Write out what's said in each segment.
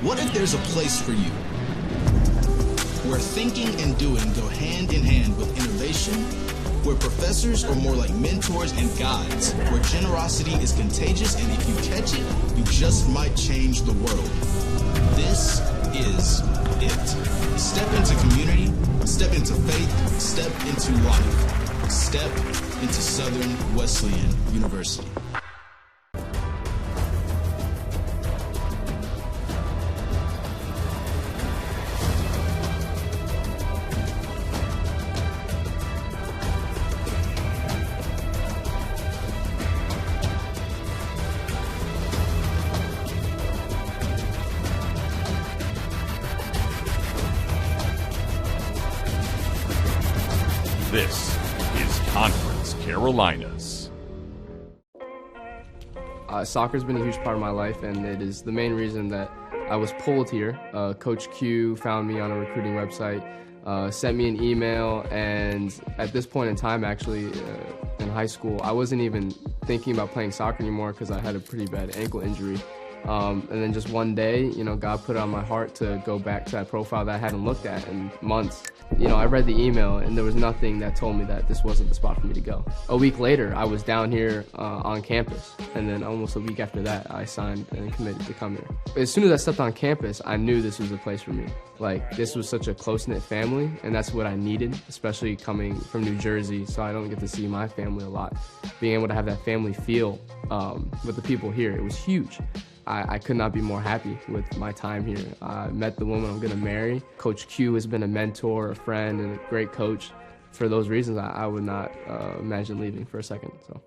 What if there's a place for you where thinking and doing go hand in hand with innovation, where professors are more like mentors and guides, where generosity is contagious, and if you catch it, you just might change the world? This is it. Step into community, step into faith, step into life. Step into Southern Wesleyan University. This is Conference Carolinas. Soccer's been a huge part of my life, and it is the main reason that I was pulled here. Coach Q found me on a recruiting website, sent me an email, and at this point in time, actually, in high school, I wasn't even thinking about playing soccer anymore because I had a pretty bad ankle injury. And then just one day, God put it on my heart to go back to that profile that I hadn't looked at in months. I read the email, and there was nothing that told me that this wasn't the spot for me to go. A week later, I was down here on campus, and then almost a week after that, I signed and committed to come here. As soon as I stepped on campus, I knew this was the place for me. This was such a close-knit family, and that's what I needed, especially coming from New Jersey, so I don't get to see my family a lot. Being able to have that family feel with the people here, it was huge. I could not be more happy with my time here. I met the woman I'm going to marry. Coach Q has been a mentor, a friend, and a great coach. For those reasons, I would not imagine leaving for a second. So.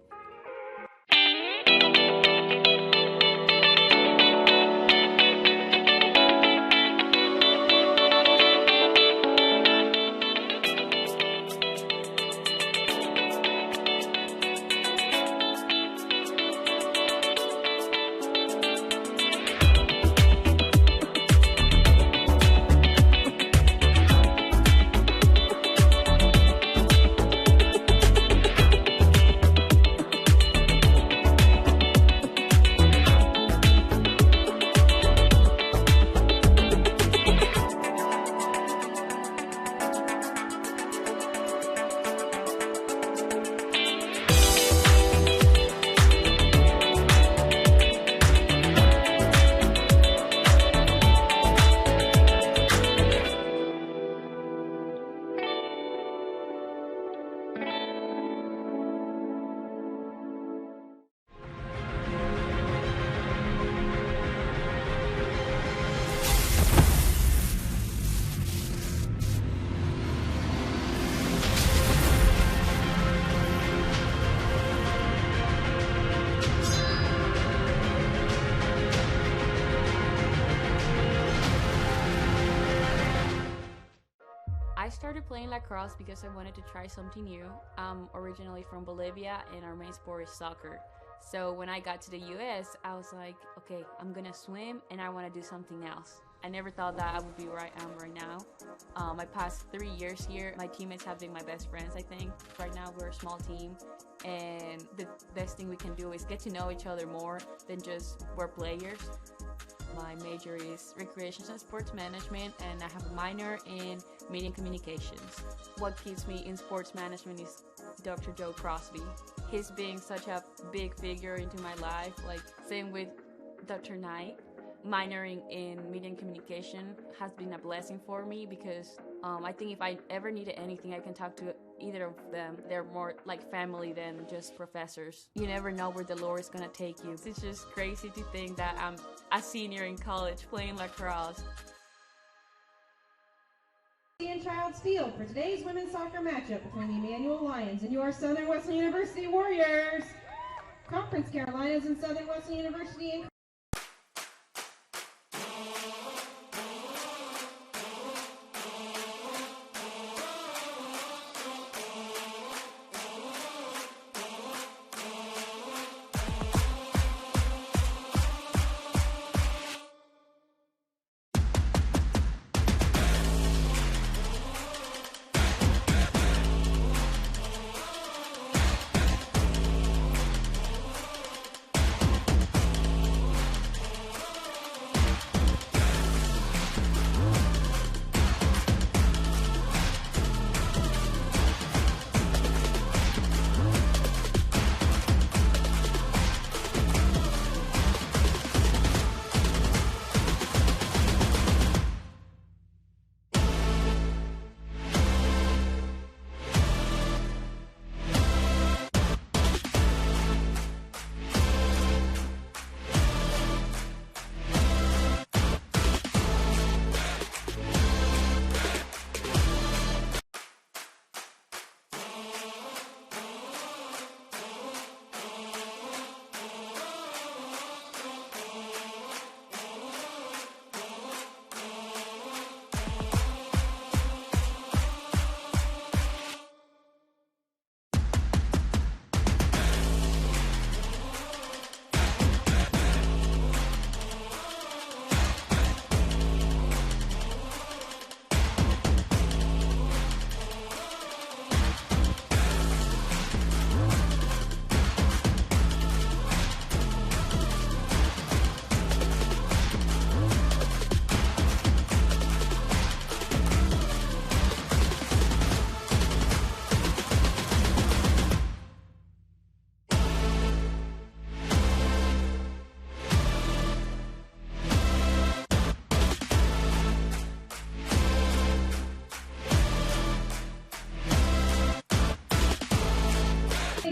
I started playing lacrosse because I wanted to try something new. I'm originally from Bolivia, and our main sport is soccer. So when I got to the US, I was like, okay, I'm gonna swim and I wanna do something else. I never thought that I would be where I am right now. My past 3 years here, my teammates have been my best friends, I think. Right now we're a small team, and the best thing we can do is get to know each other more than just we're players. My major is recreations and sports management, and I have a minor in media and communications. What keeps me in sports management is Dr. Joe Crosby. He's being such a big figure into my life, same with Dr. Knight. Minoring in media and communication has been a blessing for me because I think if I ever needed anything, I can talk to either of them. They're more like family than just professors. You never know where the Lord is going to take you. It's just crazy to think that I'm a senior in college playing lacrosse. In Child's Field for today's women's soccer matchup between the Emmanuel Lions and your Southern Wesleyan University Warriors. Conference Carolinas and Southern Wesleyan University in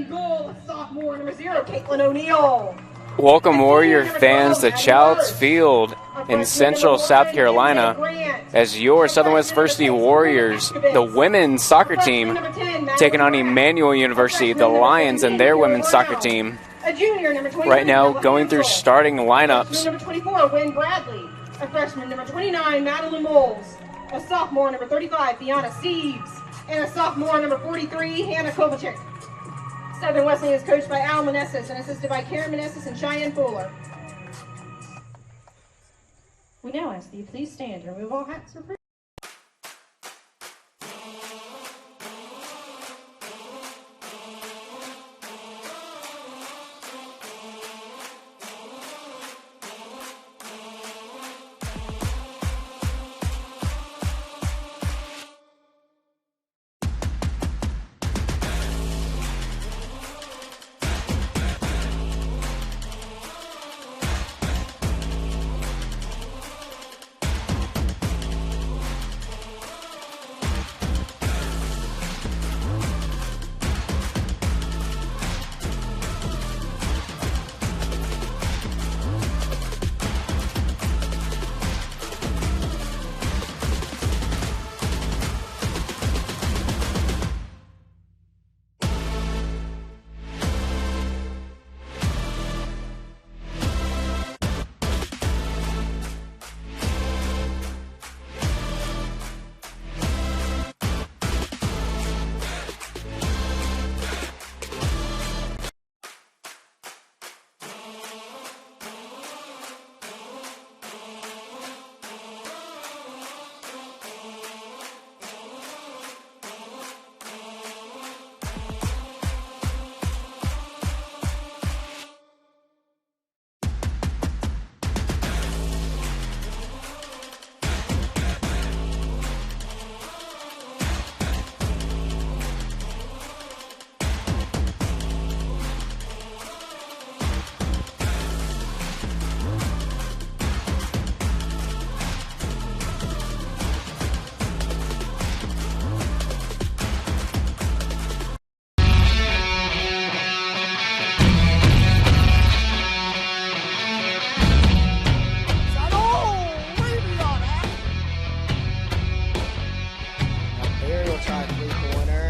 in goal, a sophomore, number 0, Caitlin O'Neill. Welcome, Warrior fans, to Childs Field in Central South Carolina as your Southern West University Warriors, the women's soccer team, taking on Emmanuel University, the Lions, and their women's soccer team. Right now, going through starting lineups. Number 24, Wynn Bradley. A freshman, number 29, Madeline Moles. A sophomore, number 35, Fiona Steves. And a sophomore, number 43, Hannah Kovacic. Southern Wesleyan is coached by Al Meneses and assisted by Karen Meneses and Cheyenne Fuller. We now ask that you please stand and remove all hats for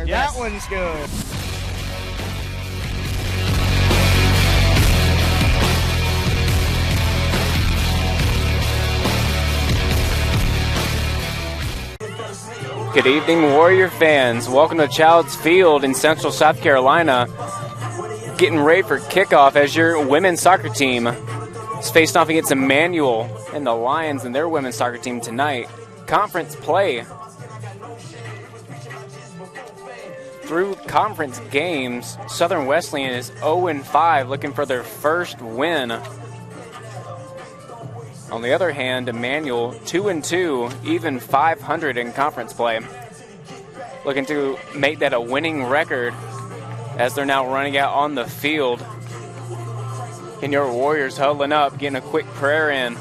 That one's good. Good evening, Warrior fans. Welcome to Childs Field in Central South Carolina. Getting ready for kickoff as your women's soccer team is faced off against Emmanuel and the Lions and their women's soccer team tonight. Conference play. Through conference games, Southern Wesleyan is 0-5, looking for their first win. On the other hand, Emmanuel 2-2, even 500 in conference play. Looking to make that a winning record as they're now running out on the field. And your Warriors huddling up, getting a quick prayer in.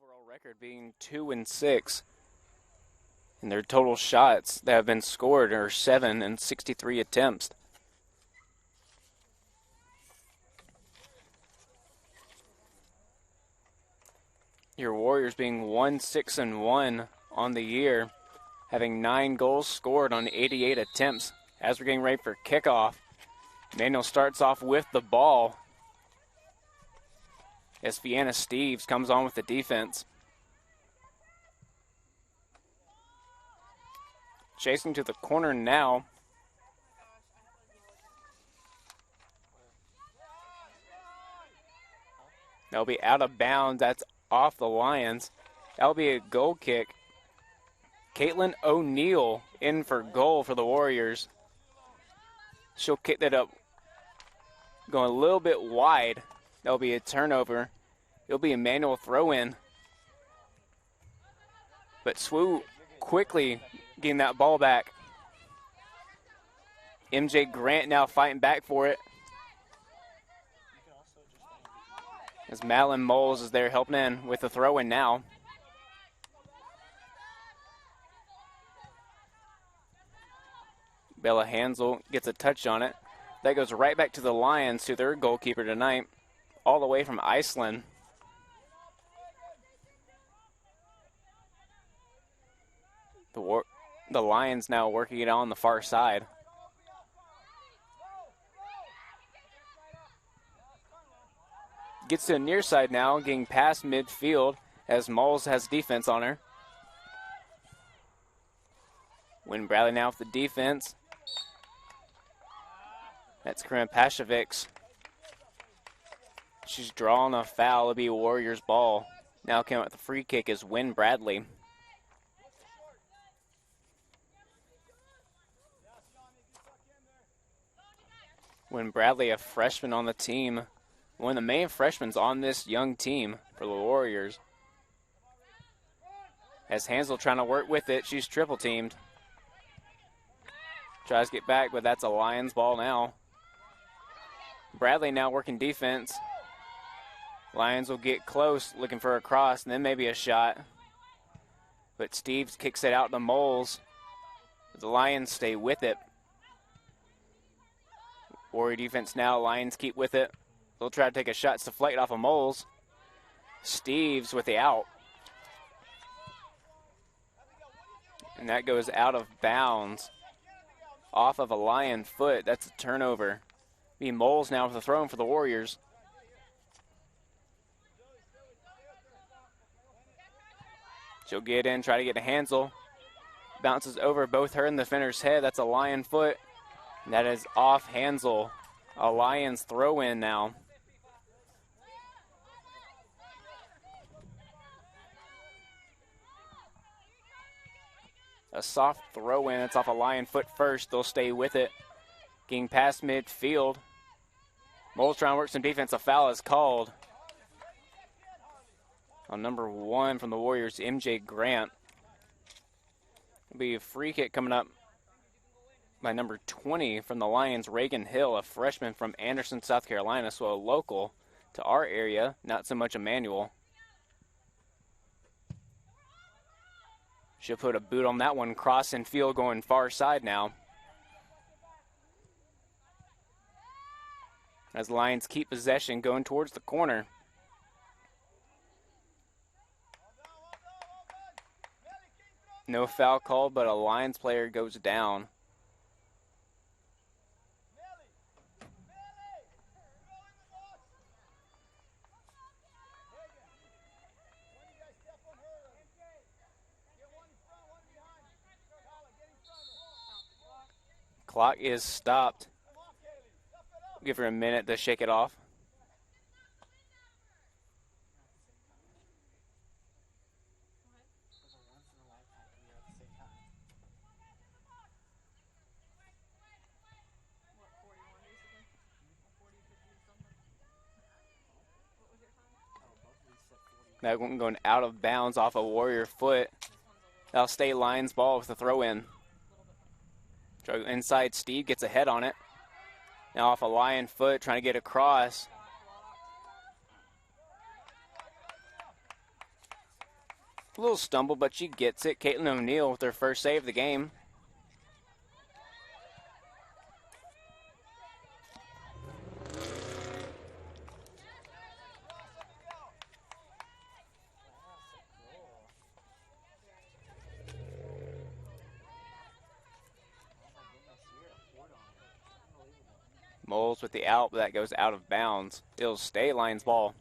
Overall record being 2-6, and their total shots that have been scored are 7 in 63 attempts. Your Warriors being 1-6-1 on the year, having 9 goals scored on 88 attempts, as we're getting ready for kickoff. Emmanuel starts off with the ball as Vienna Steves comes on with the defense. Chasing to the corner now. That'll be out of bounds. That's off the Lions. That'll be a goal kick. Caitlin O'Neill in for goal for the Warriors. She'll kick that up, going a little bit wide. That'll be a turnover. It'll be Emmanuel throw-in. But SWU quickly getting that ball back. MJ Grant now fighting back for it. As Madeline Moles is there helping in with the throw-in now. Bella Hansel gets a touch on it. That goes right back to the Lions, to their goalkeeper tonight, all the way from Iceland. The Lions now working it on the far side. Gets to the near side now, getting past midfield as Moles has defense on her. Wynn Bradley now with the defense. That's Corinne Pashevics. She's drawing a foul. It'll be a Warriors ball. Now coming with the free kick is Wynn Bradley. Wynn Bradley, a freshman on the team. One of the main freshmen on this young team for the Warriors. As Hansel trying to work with it, she's triple teamed. Tries to get back, but that's a Lions ball now. Bradley now working defense. Lions will get close, looking for a cross, and then maybe a shot. But Steves kicks it out to Moles. The Lions stay with it. Warrior defense now, Lions keep with it. They'll try to take a shot. It's deflected off of Moles. Steves with the out. And that goes out of bounds. Off of a Lion foot. That's a turnover. Be Moles now with the throw-in for the Warriors. She'll get in, try to get to Hansel. Bounces over both her and the defender's head. That's a Lion foot. And that is off Hansel. A Lions throw-in now. A soft throw-in. It's off a Lion foot first. They'll stay with it. Getting past midfield. Moles trying to work some defense. A foul is called on number 1 from the Warriors, MJ Grant. It'll be a free kick coming up by number 20 from the Lions, Reagan Hill, a freshman from Anderson, South Carolina, so a local to our area, not so much Emmanuel. She'll put a boot on that one, cross and field going far side now. As Lions keep possession, going towards the corner. No foul called, but a Lions player goes down. Clock is stopped. Give her a minute to shake it off. That one going out of bounds off a Warrior foot. That'll stay Lions ball with the throw-in. Inside, Steve gets a head on it. Now off a Lion foot, trying to get across. A little stumble, but she gets it. Caitlin O'Neill with her first save of the game. Moles with the out, but that goes out of bounds. It'll stay Lions ball.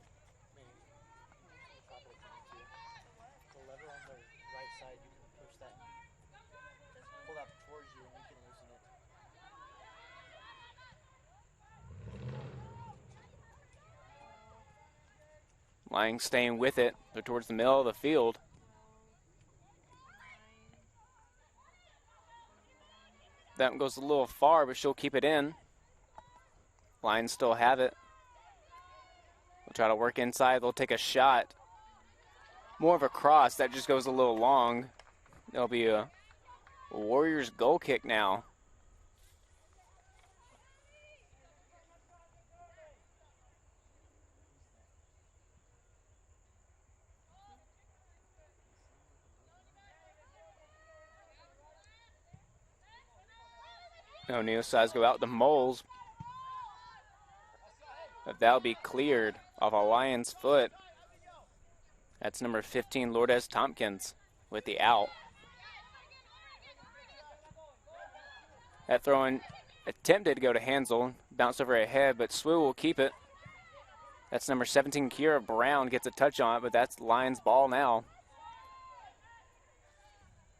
Lions staying with it. They're towards the middle of the field. That one goes a little far, but she'll keep it in. Lions still have it. They'll try to work inside. They'll take a shot. More of a cross. That just goes a little long. There'll be a Warriors goal kick now. No near sides go out to Moles. But that'll be cleared off a Lions foot. That's number 15, Lourdes Tompkins, with the out. That throw-in attempted to go to Hansel, bounced over her head, but SWU will keep it. That's number 17, Kira Brown, gets a touch on it, but that's Lions ball now.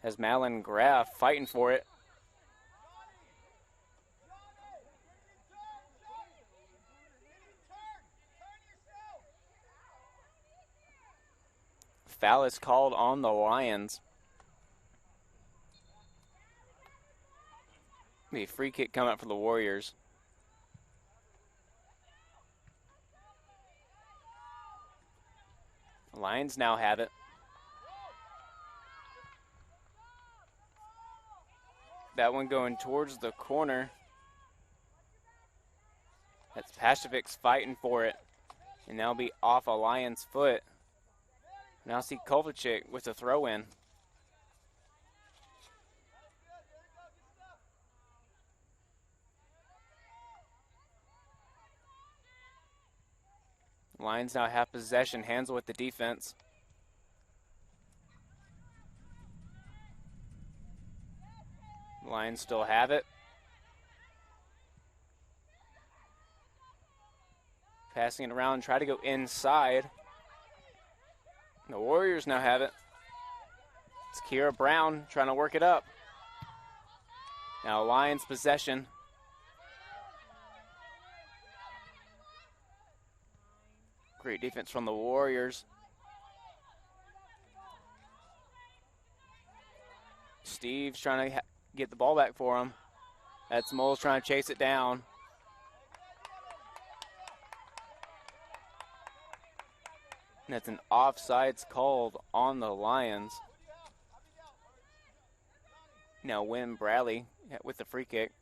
As Madeline Graff fighting for it. Foul is called on the Lions. Be a free kick coming up for the Warriors. The Lions now have it. That one going towards the corner. That's Pashovic's fighting for it. And that'll be off a Lions foot. Now see Kovacic with the throw-in. Lions now have possession. Hansel with the defense. Lions still have it. Passing it around, try to go inside. The Warriors now have it. It's Kira Brown trying to work it up. Now Lions possession. Great defense from the Warriors. Steve's trying to get the ball back for him. That's Moles trying to chase it down. That's an offsides called on the Lions. Now Wynn Bradley with the free kick.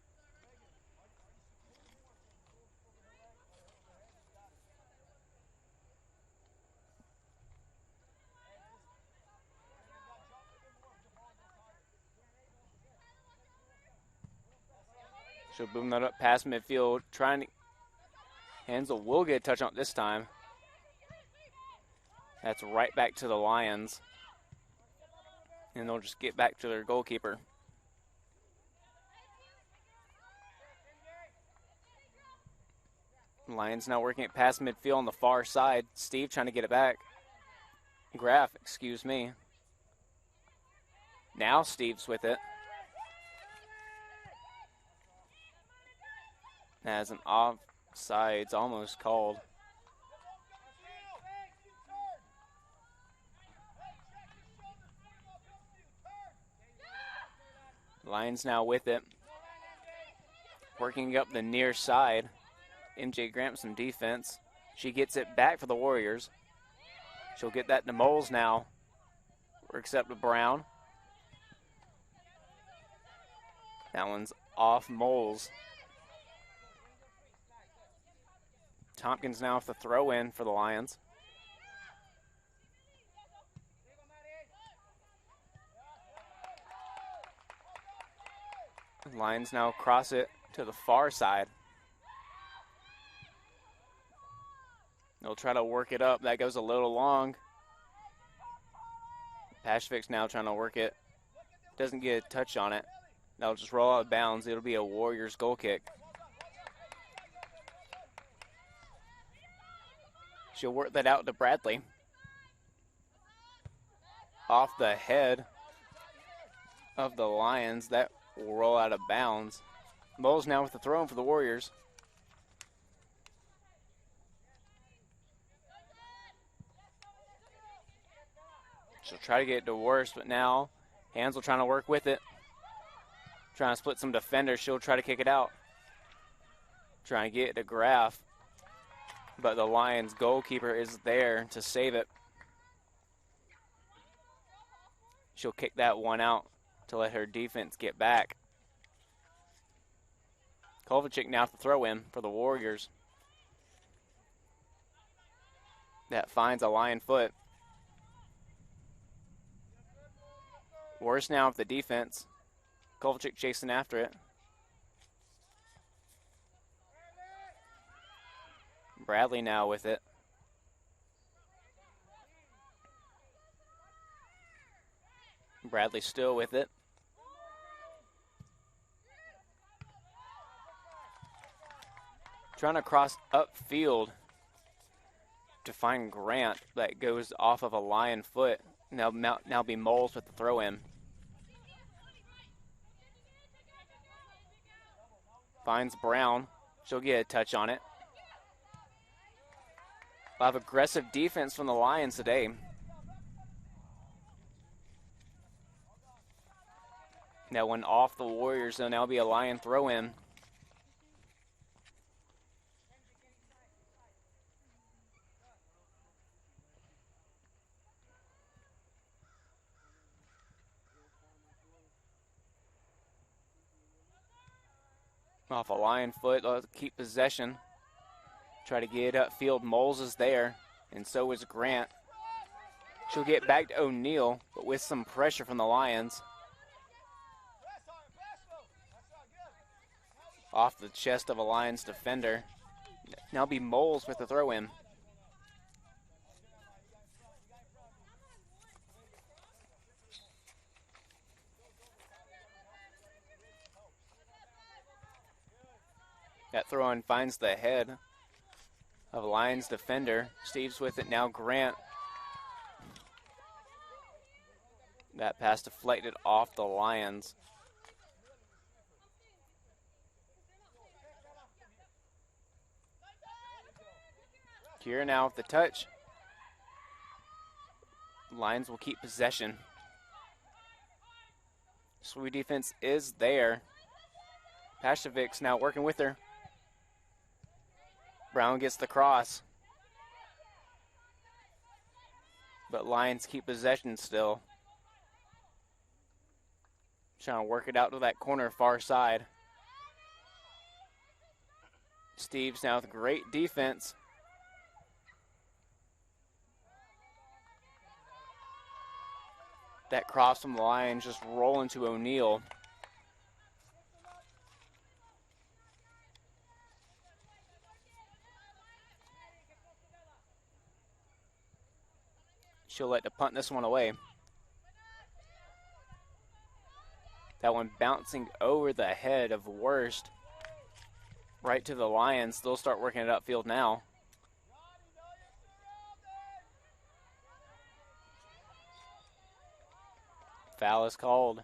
She'll boom that up past midfield, trying to. Hansel will get a touch on it this time. That's right back to the Lions. And they'll just get back to their goalkeeper. Lions now working it past midfield on the far side. Steve trying to get it back. Graff, excuse me. Now Steve's with it. As an offsides almost called. Lions now with it. Working up the near side. MJ Grant some defense. She gets it back for the Warriors. She'll get that to Moles now. Works up to Brown. That one's off Moles. Tompkins now with the throw in for the Lions. Lions now cross it to the far side. They'll try to work it up. That goes a little long. Pashovic's now trying to work it. Doesn't get a touch on it. That'll just roll out of bounds. It'll be a Warriors goal kick. She'll work that out to Bradley. Off the head of the Lions. That will roll out of bounds. Moles now with the throw in for the Warriors. She'll try to get it to Worst, but now Hansel trying to work with it. Trying to split some defenders. She'll try to kick it out. Trying to get it to Graff. But the Lions goalkeeper is there to save it. She'll kick that one out to let her defense get back. Kovacic now to throw in for the Warriors. That finds a Lion foot. Worse now with the defense. Kovacic chasing after it. Bradley now with it. Bradley still with it. Trying to cross upfield to find Grant. That goes off of a Lion foot. Now be Moles with the throw in. Finds Brown. She'll get a touch on it. We'll have aggressive defense from the Lions today. That one off the Warriors. There'll now be a Lion throw in. Off a Lion foot, they'll keep possession. Try to get it upfield. Moles is there, and so is Grant. She'll get back to O'Neal, but with some pressure from the Lions. Off the chest of a Lions defender. Now be Moles with the throw in. That throw in finds the head of a Lions defender. Steve's with it now. Grant. That pass deflected off the Lions. Kira now with the touch. Lions will keep possession. SWU defense is there. Pashevic's now working with her. Brown gets the cross. But Lions keep possession still. Trying to work it out to that corner far side. Steve's now with great defense. That cross from the Lions just rolling to O'Neal. She'll let to punt this one away. That one bouncing over the head of Worst. Right to the Lions. They'll start working it upfield now. Foul is called.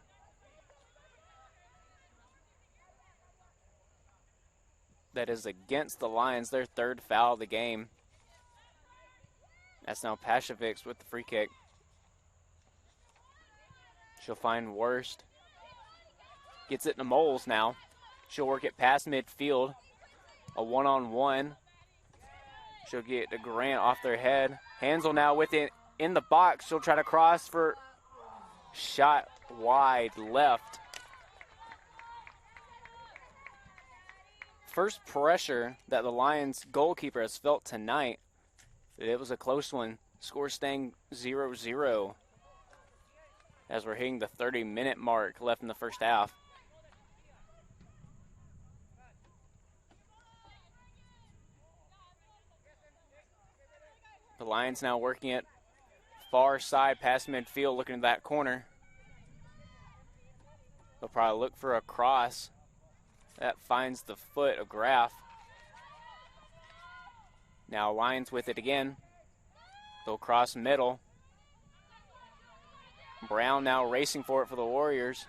That is against the Lions, their third foul of the game. That's now Pashevic's with the free kick. She'll find Worst. Gets it to Moles now. She'll work it past midfield. A one-on-one. She'll get it to Grant off their head. Hansel now with it in the box. She'll try to cross for shot wide left. First pressure that the Lions goalkeeper has felt tonight. It was a close one. Score staying 0-0 as we're hitting the 30-minute mark left in the first half. The Lions now working it far side past midfield, looking at that corner. They'll probably look for a cross. That finds the foot of Graff. Now Lions with it again. They'll cross middle. Brown now racing for it for the Warriors.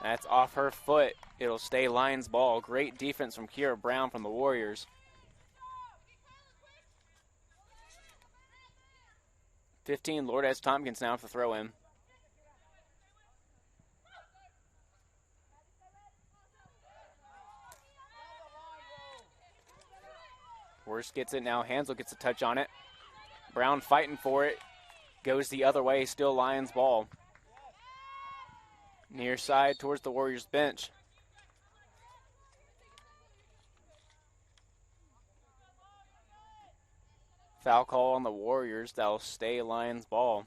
That's off her foot. It'll stay Lions ball. Great defense from Kira Brown from the Warriors. 15, Lourdes Tompkins now to throw in. Worst gets it now. Hansel gets a touch on it. Brown fighting for it. Goes the other way. Still Lions ball. Near side towards the Warriors bench. Foul call on the Warriors. That'll stay Lions ball.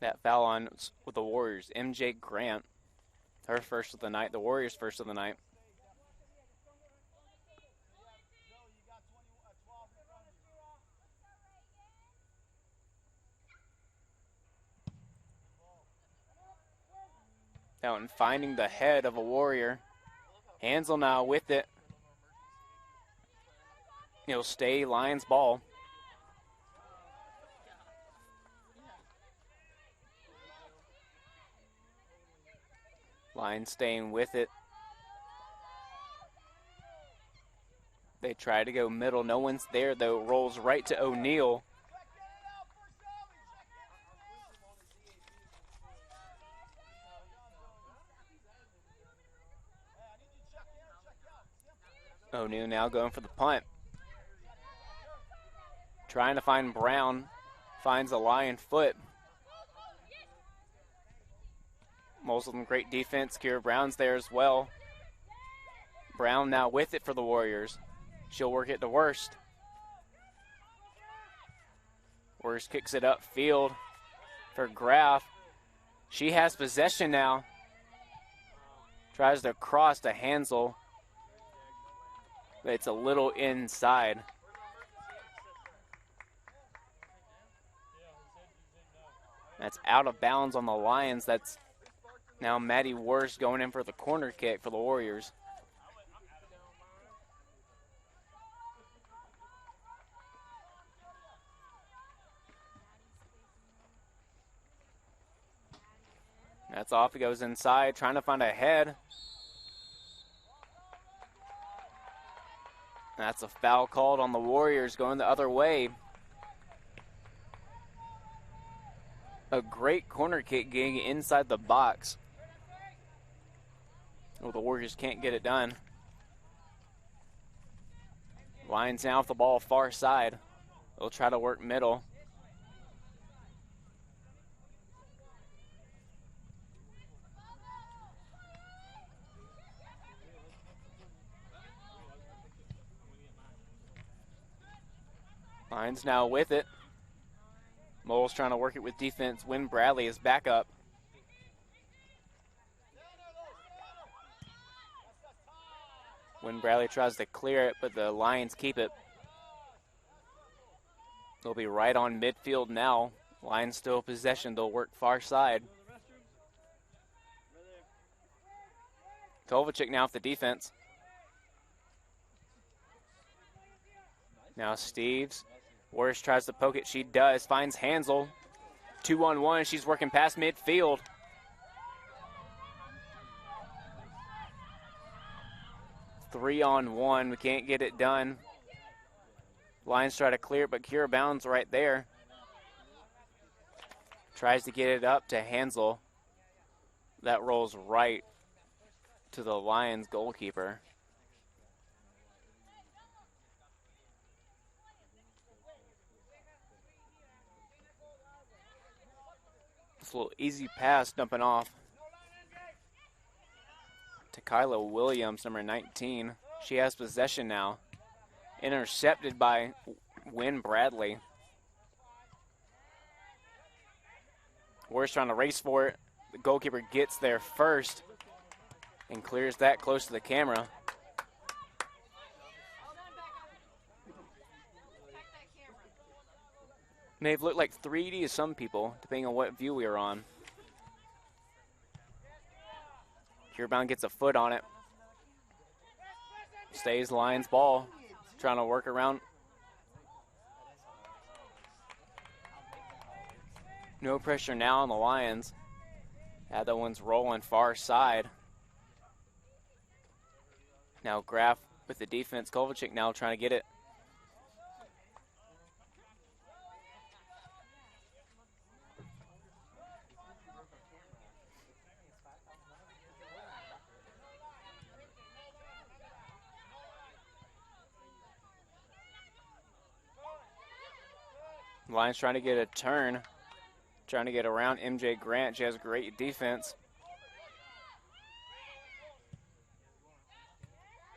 That foul on with the Warriors. MJ Grant. Her first of the night. The Warriors' first of the night. Out and finding the head of a Warrior. Hansel now with it. It'll stay Lions ball. Lions staying with it. They try to go middle. No one's there though. Rolls right to O'Neal. O'Neal now going for the punt. Trying to find Brown. Finds a Lion foot. Most of them great defense. Kira Brown's there as well. Brown now with it for the Warriors. She'll work it to Worst. Worst kicks it upfield for Graff. She has possession now. Tries to cross to Hansel. But it's a little inside. That's out of bounds on the Lions. That's now Maddie Worst going in for the corner kick for the Warriors. That's off. He goes inside, trying to find a head. That's a foul called on the Warriors going the other way. A great corner kick getting inside the box. Well, the Warriors can't get it done. Lions now with the ball far side. They'll try to work middle. Lions now with it. Mole's trying to work it with defense. Wynn Bradley is back up. Wynn Bradley tries to clear it, but the Lions keep it. They'll be right on midfield now. Lions still possession. They'll work far side. Kovacic now with the defense. Now Steves. Worst tries to poke it. She does. Finds Hansel. 2-on-1. She's working past midfield. Three-on-one. We can't get it done. Lions try to clear it, but Kira Bounds right there. Tries to get it up to Hansel. That rolls right to the Lions goalkeeper. This little easy pass dumping off to Kyla Williams, number 19. She has possession now. Intercepted by Wynn Bradley. Warriors trying to race for it. The goalkeeper gets there first and clears that close to the camera. May have looked like 3D to some people, depending on what view we were on. Kierbound gets a foot on it. Stays Lions ball. Trying to work around. No pressure now on the Lions. That one's rolling far side. Now Graf with the defense. Kovalchik now trying to get it. Lions trying to get a turn. Trying to get around MJ Grant. She has great defense.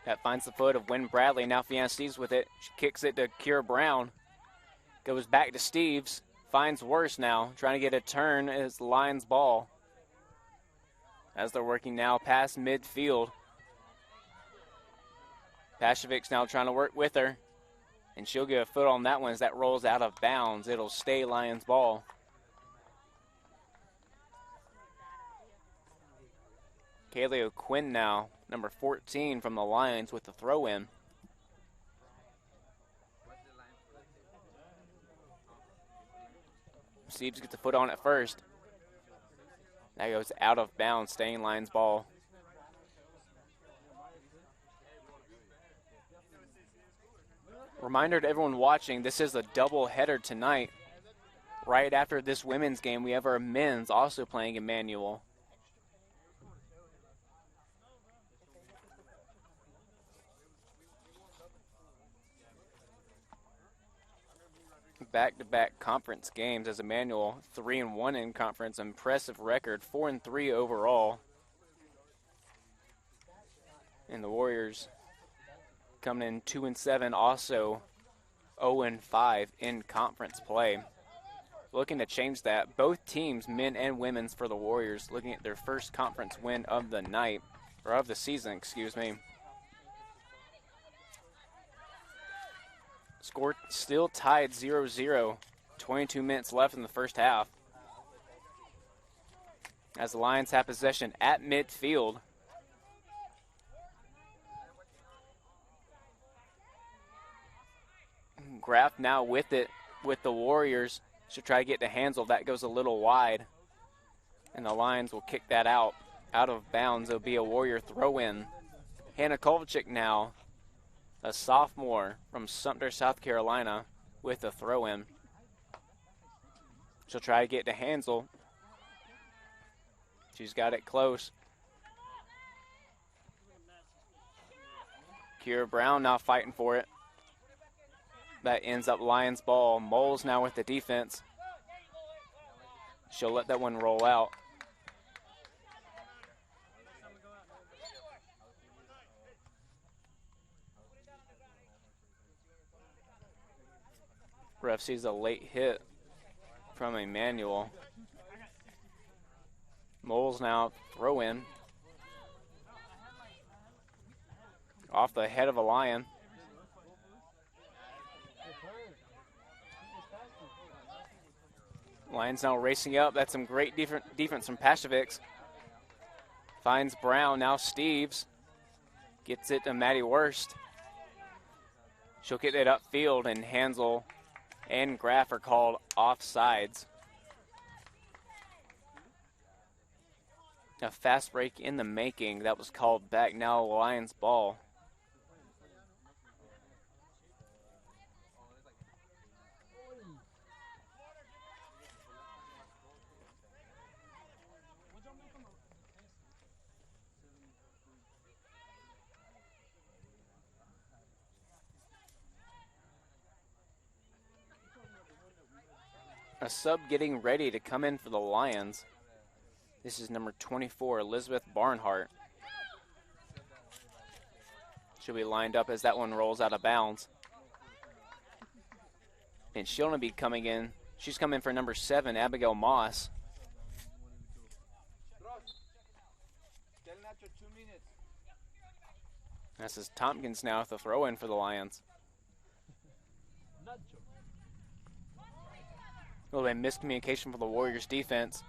That finds the foot of Wynn Bradley. Now Fianna Steves with it. She kicks it to Kira Brown. Goes back to Steves. Finds Worse now. Trying to get a turn as Lions ball. As they're working now past midfield. Pashovic's now trying to work with her. And she'll get a foot on that one as that rolls out of bounds. It'll stay Lions ball. Kaylee O'Quinn now, number 14 from the Lions with the throw-in. Steves gets the foot on it first. That goes out of bounds, staying Lions ball. Reminder to everyone watching, this is a double header tonight. Right after this women's game, we have our men's also playing Emmanuel. Back-to-back conference games as Emmanuel 3-1 in conference. Impressive record, 4-3 overall. And the Warriors coming in 2-7, also 0-5 in conference play. Looking to change that. Both teams, men and women's, for the Warriors, looking at their first conference win of the night, or of the season, excuse me. Score still tied 0-0. 22 minutes left in the first half. As the Lions have possession at midfield. Graf now with it with the Warriors. Should try to get to Hansel. That goes a little wide. And the Lions will kick that out of bounds. It'll be a Warrior throw-in. Hannah Kovalchik now, a sophomore from Sumter, South Carolina, with a throw-in. She'll try to get to Hansel. She's got it close. Kira Brown now fighting for it. That ends up Lions ball. Moles now with the defense. She'll let that one roll out. Ref sees a late hit from Emmanuel. Moles now throw in. Off the head of a Lion. Lions now racing up. That's some great defense from Pashovic's. Finds Brown. Now Steves gets it to Maddie Worst. She'll get it upfield, and Hansel and Graf are called offsides. A fast break in the making. That was called back. Now Lions ball. A sub getting ready to come in for the Lions. This is number 24, Elizabeth Barnhart. She'll be lined up as that one rolls out of bounds. And she'll only be coming in. She's coming for number 7, Abigail Moss. This is Tompkins now with the throw-in for the Lions. A little bit of miscommunication for the Warriors defense.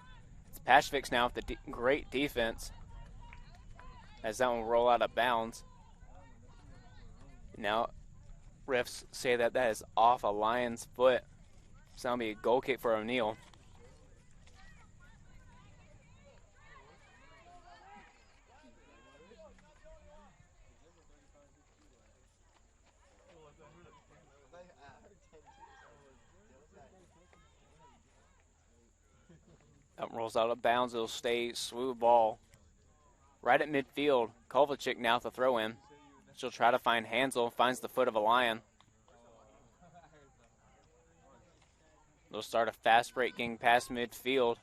It's Pashovic's now with the great defense as that one will roll out of bounds. Now, refs say that is off a Lion's foot. So that'll be a goal kick for O'Neal. That rolls out of bounds. It'll stay SWU ball right at midfield. Kovalchik now to throw in. She'll try to find Hansel. Finds the foot of a Lion. They'll start a fast break getting past midfield.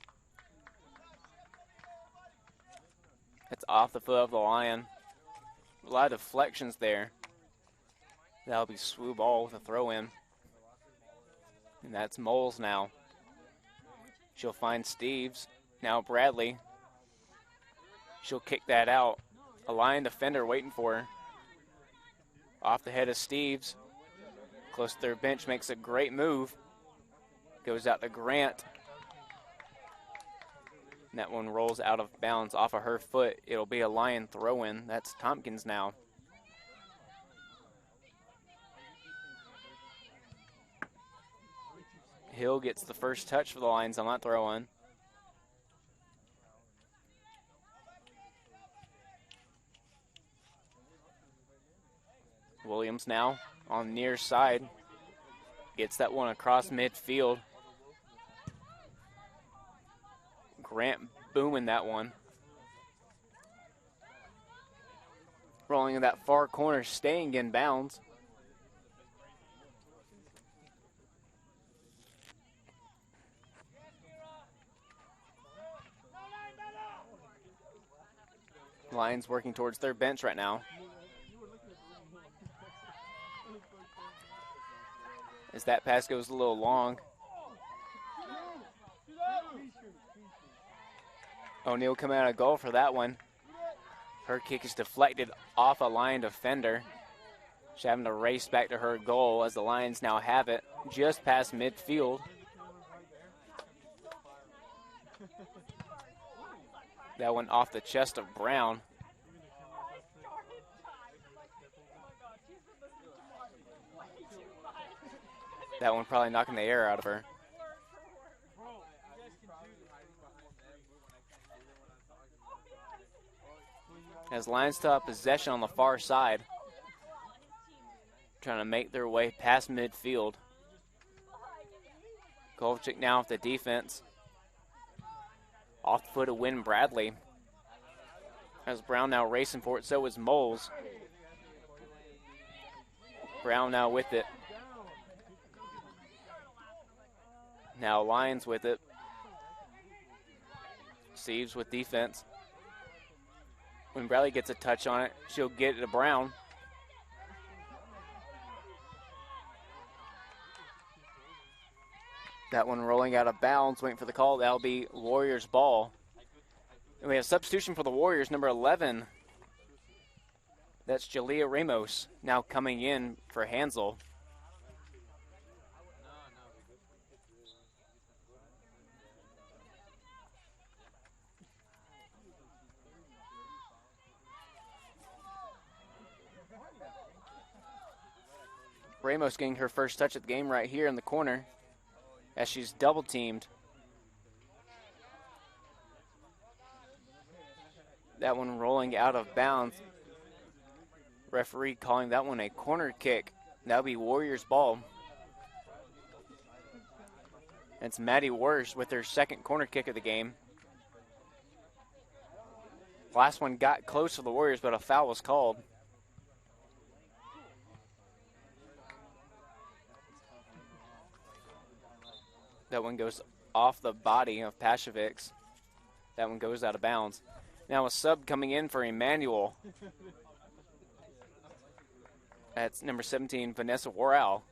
It's off the foot of the Lion. A lot of deflections there. That'll be SWU ball with a throw in. And that's Moles now. She'll find Steves. Now Bradley. She'll kick that out. A Lion defender waiting for her. Off the head of Steves. Close to their bench, makes a great move. Goes out to Grant. And that one rolls out of bounds off of her foot. It'll be a Lion throw-in. That's Tompkins now. Hill gets the first touch for the Lions on that throw-in. Williams now on the near side. Gets that one across midfield. Grant booming that one. Rolling in that far corner, staying in bounds. Lions working towards their bench right now. As that pass goes a little long. O'Neal coming out of goal for that one. Her kick is deflected off a Lion defender. She's having to race back to her goal as the Lions now have it just past midfield. That one off the chest of Brown. That one probably knocking the air out of her. As Lions still have possession on the far side. Trying to make their way past midfield. Kovalchik now with the defense. Off the foot of Wynn Bradley. As Brown now racing for it, so is Moles. Brown now with it. Now Lions with it. Steves with defense. When Bradley gets a touch on it, she'll get it to Brown. That one rolling out of bounds, waiting for the call. That'll be Warriors ball. And we have substitution for the Warriors, number 11. That's Jalea Ramos now coming in for Hansel. Ramos getting her first touch of the game right here in the corner as she's double teamed. That one rolling out of bounds. Referee calling that one a corner kick. That'll be Warriors ball. It's Maddie Worst with her second corner kick of the game. Last one got close to the Warriors, but a foul was called. That one goes off the body of Pashevics. That one goes out of bounds. Now a sub coming in for Emmanuel. That's number 17, Vanessa Worrell.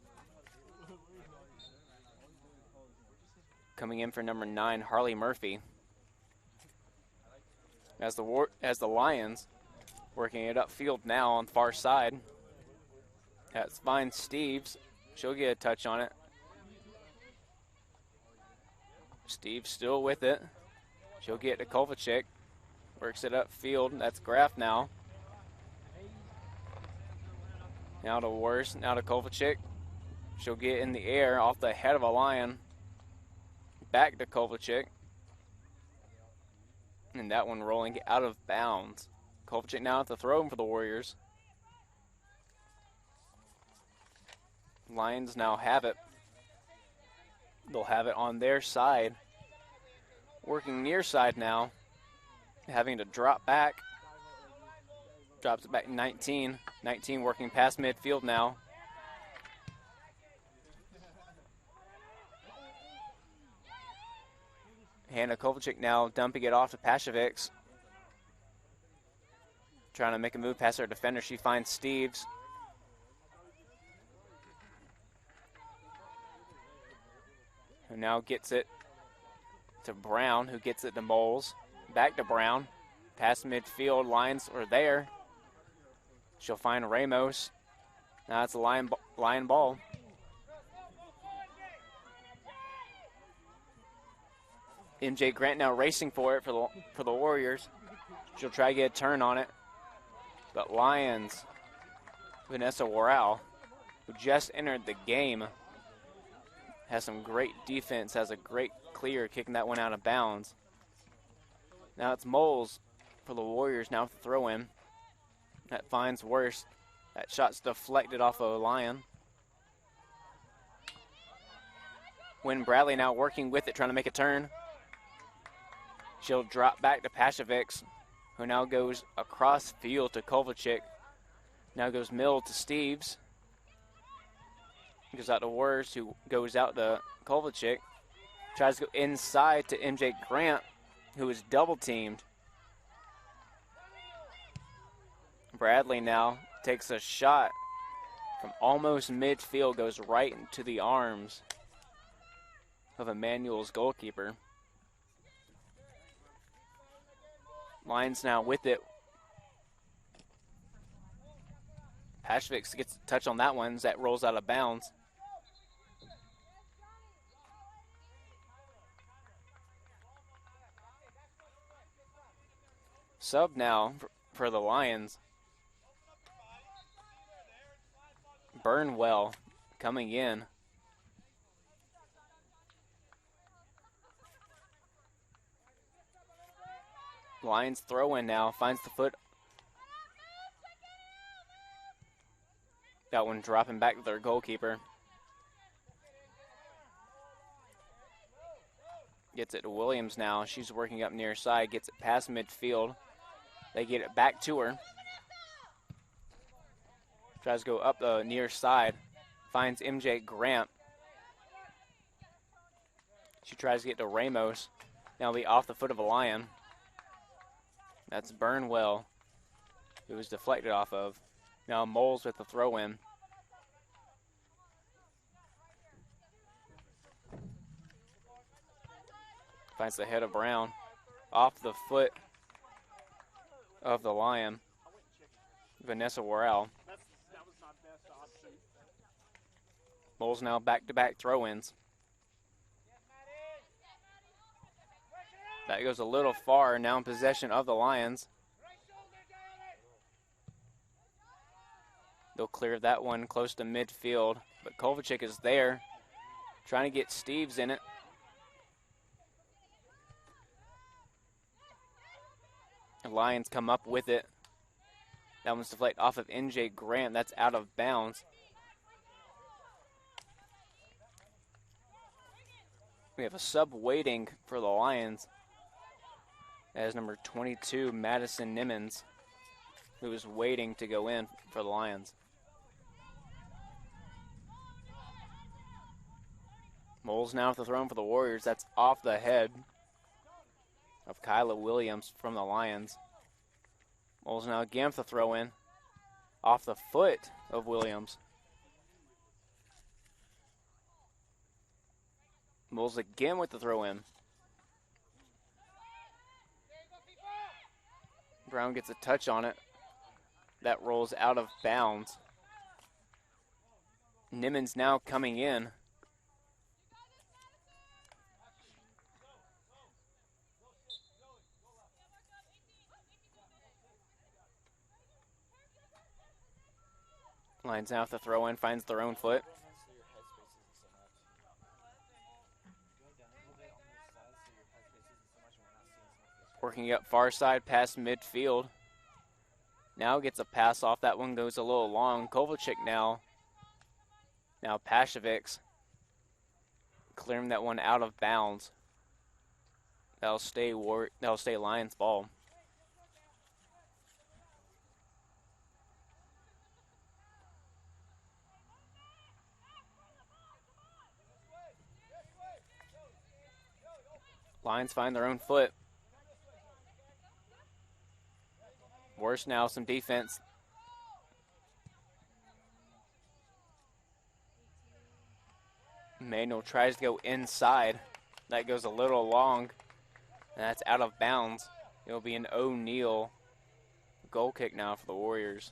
Coming in for number 9, Harley Murphy. As the Lions working it upfield now on the far side. That's fine. Steves. She'll get a touch on it. Steve still with it. She'll get to Kovalchik. Works it upfield. That's Graff now. Now to Worst, now to Kovalchik. She'll get in the air off the head of a Lion. Back to Kovalchik. And that one rolling out of bounds. Kovalchik now at the throw for the Warriors. Lions now have it. They'll have it on their side. Working near side now. Having to drop back. Drops it back 19. 19 working past midfield now. Hannah Kovalchik now dumping it off to Pashevics. Trying to make a move past her defender. She finds Steves. Who now gets it to Brown, who gets it to Moles. Back to Brown. Past midfield. Lions are there. She'll find Ramos. Now it's a Lion ball. MJ Grant now racing for it for the Warriors. She'll try to get a turn on it. But Lions, Vanessa Worrell, who just entered the game, has some great defense, has a great clear, kicking that one out of bounds. Now it's Moles for the Warriors now to throw in. That finds Worst. That shot's deflected off of a Lion. Wynn Bradley now working with it, trying to make a turn. She'll drop back to Pashevics, who now goes across field to Kovalchik. Now goes Mill to Steves. Goes out to Worst, who goes out to Kovalchik. Tries to go inside to MJ Grant, who is double teamed. Bradley now takes a shot from almost midfield, goes right into the arms of Emmanuel's goalkeeper. Lions now with it. Pashevics gets a touch on that one. That rolls out of bounds. Sub now for the Lions. Burnwell coming in. Lions throw in now, finds the foot. That one dropping back to their goalkeeper. Gets it to Williams now. She's working up near side, gets it past midfield. They get it back to her. Tries to go up the near side. Finds MJ Grant. She tries to get to Ramos. Now be off the foot of a Lion. That's Burnwell, who was deflected off of. Now Moles with the throw in. Finds the head of Brown. Off the foot of the Lion. Vanessa Worrell. Moles now back-to-back throw-ins. That goes a little far, now in possession of the Lions. They'll clear that one close to midfield, but Kovalchik is there, trying to get Steves in it. The Lions come up with it. That one's deflected off of NJ Grant. That's out of bounds. We have a sub waiting for the Lions. That is number 22, Madison Nimmons, who is waiting to go in for the Lions. Moles now with the throw for the Warriors. That's off the head of Kyla Williams from the Lions. Moles now again with the throw in. Off the foot of Williams. Moles again with the throw in. Brown gets a touch on it. That rolls out of bounds. Nimmons now coming in. Lines now to throw in, finds their own foot. Working up far side past midfield. Now gets a pass off. That one goes a little long. Kovalchik now. Now Pashevics clearing that one out of bounds. That'll stay Lions ball. Lions find their own foot. Worse now, some defense. Emmanuel tries to go inside. That goes a little long, and that's out of bounds. It'll be an O'Neal goal kick now for the Warriors.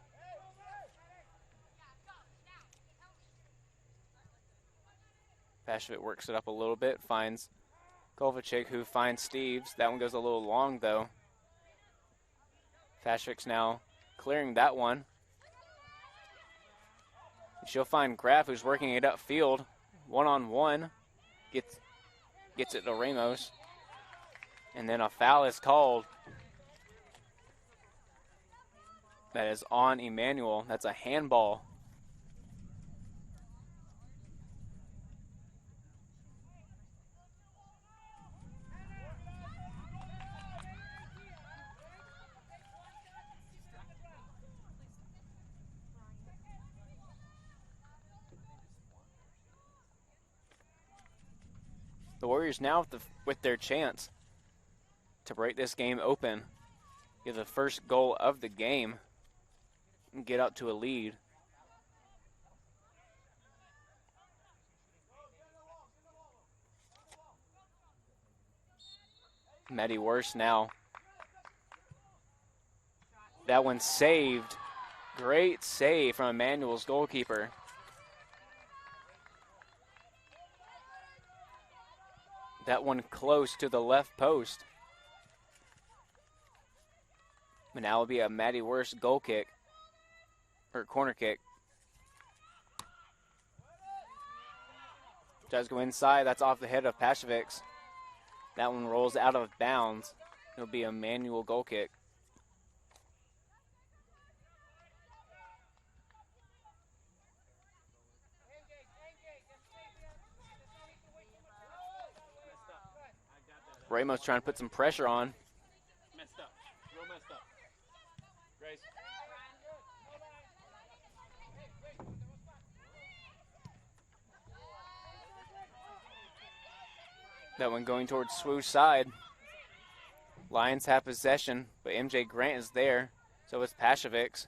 Pashevic works it up a little bit, finds Kovalchik, who finds Steves. That one goes a little long, though. Pashevic's now clearing that one. She'll find Graf, who's working it upfield. One-on-one. Gets it to Ramos. And then a foul is called. That is on Emmanuel. That's a handball. The Warriors now with their chance to break this game open, get the first goal of the game, and get up to a lead. Matty Worse now. That one saved. Great save from Emmanuel's goalkeeper. That one close to the left post. But now will be a Matty Worse goal kick, or corner kick. Does go inside, that's off the head of Pashevics. That one rolls out of bounds. It'll be a Emmanuel goal kick. Ramos trying to put some pressure on. Messed up. Real messed up. Grace. That one going towards SWU's side. Lions have possession, but MJ Grant is there. So is Pashevics.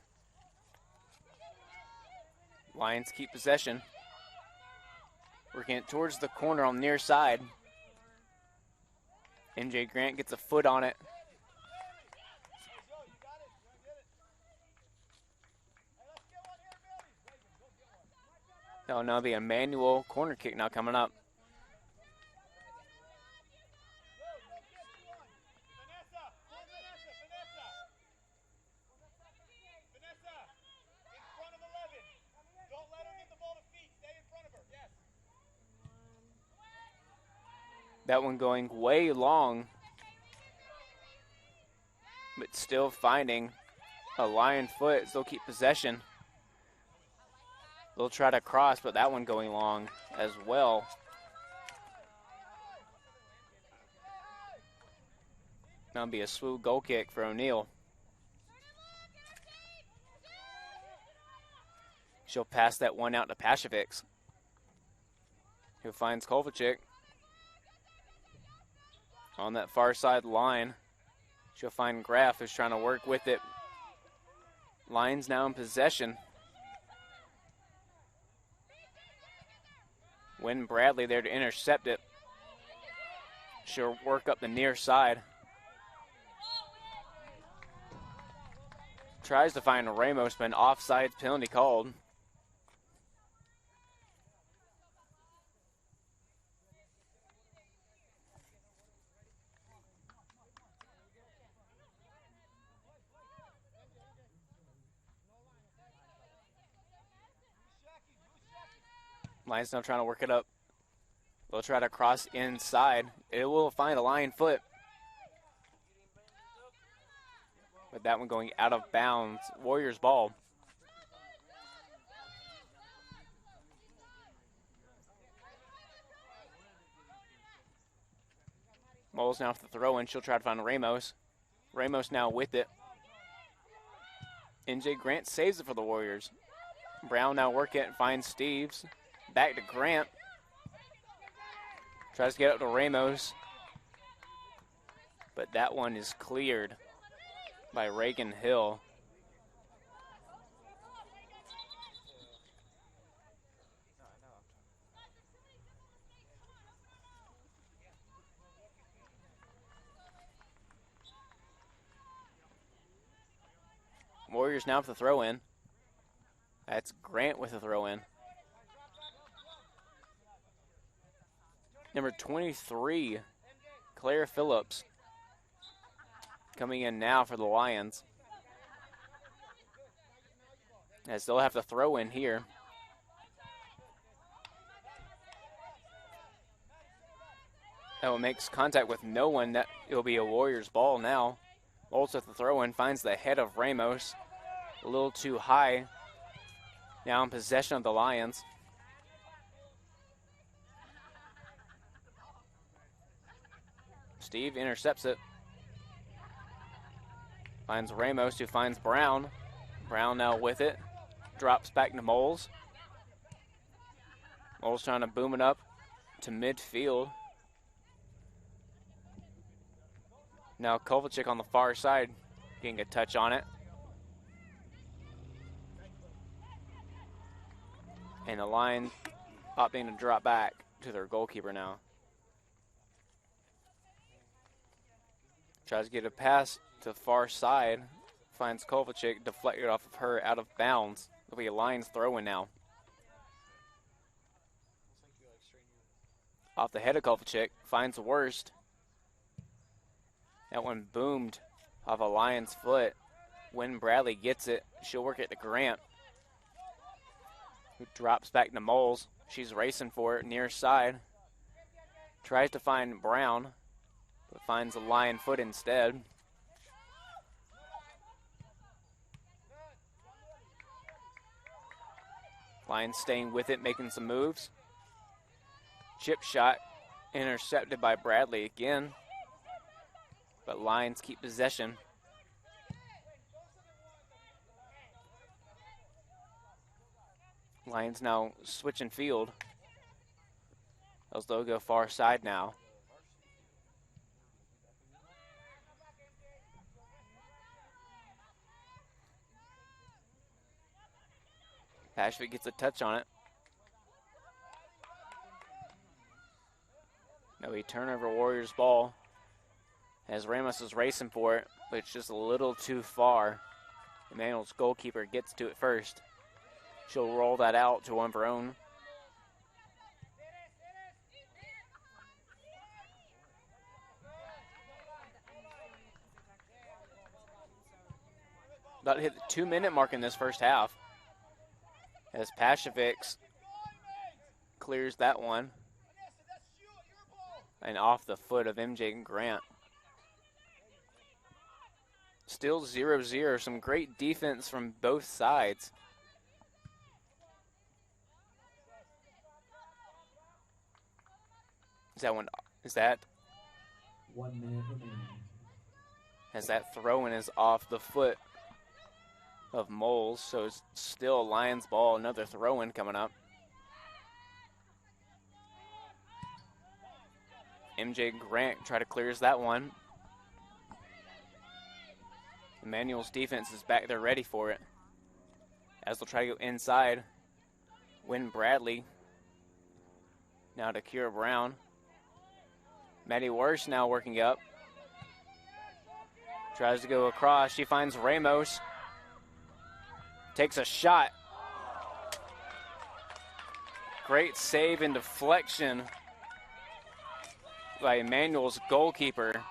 Lions keep possession. Working it towards the corner on the near side. MJ Grant gets a foot on it. That'll now be a Emmanuel corner kick now coming up. That one going way long, but still finding a Lion foot. Still keep possession. They'll try to cross, but that one going long as well. That'll be a SWU goal kick for O'Neal. She'll pass that one out to Pashevics, who finds Kovalchik. On that far side line, she'll find Graf, who's trying to work with it. Lions now in possession. Wynn Bradley there to intercept it. She'll work up the near side. Tries to find Ramos, but an offside penalty called. Lions now trying to work it up. They'll try to cross inside. It will find a Lion foot. But that one going out of bounds. Warriors ball. Moles now have to throw in. She'll try to find Ramos. Ramos now with it. NJ Grant saves it for the Warriors. Brown now work it and finds Steves. Back to Grant. Tries to get up to Ramos. But that one is cleared by Reagan Hill. Warriors now have to throw in. That's Grant with a throw in. Number 23, Claire Phillips, coming in now for the Lions. As they'll have to throw in here. That one makes contact with no one. That it'll be a Warriors ball now. Also the throw in finds the head of Ramos. A little too high. Now in possession of the Lions. Steve intercepts it. Finds Ramos, who finds Brown. Brown now with it. Drops back to Moles. Moles trying to boom it up to midfield. Now Kovalchik on the far side getting a touch on it. And the line opting to drop back to their goalkeeper now. Tries to get a pass to the far side. Finds Kovalchik, deflected off of her, out of bounds. It'll be a Lions throw-in now. Off the head of Kovalchik, finds Worst. That one boomed off a Lions foot. When Bradley gets it, she'll work it to Grant, who drops back to Moles. She's racing for it near side. Tries to find Brown, but finds a Lion foot instead. Lions staying with it, making some moves. Chip shot intercepted by Bradley again. But Lions keep possession. Lions now switching field, as they'll go far side now. Pashvik gets a touch on it. No, he turnover Warriors ball. As Ramos is racing for it, but it's just a little too far. Emmanuel's goalkeeper gets to it first. She'll roll that out to one of her own. About to hit the 2-minute mark in this first half. As Pashevics clears that one. And off the foot of MJ Grant. Still 0-0. Some great defense from both sides. Is that 1 minute remaining. As that throw-in is off the foot of Moles, so it's still a Lions ball. Another throw-in coming up. MJ Grant try to clears that one. Emmanuel's defense is back there ready for it. As they'll try to go inside. Win Bradley. Now to Kira Brown. Maddie Worst now working up. Tries to go across. She finds Ramos. Takes a shot. Great save and deflection by Emmanuel's goalkeeper.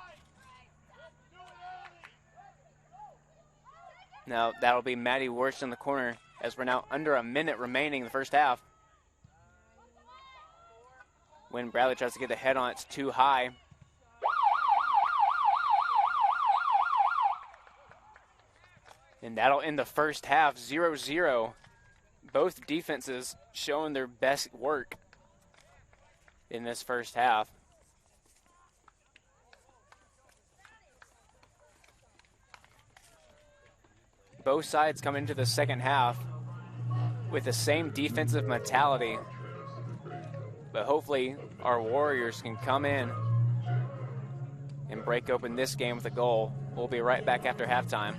Now that'll be Maddie Worst in the corner as we're now under a minute remaining in the first half. When Bradley tries to get the head on, it's too high. And that'll end the first half, 0-0. Both defenses showing their best work in this first half. Both sides come into the second half with the same defensive mentality. But hopefully our Warriors can come in and break open this game with a goal. We'll be right back after halftime.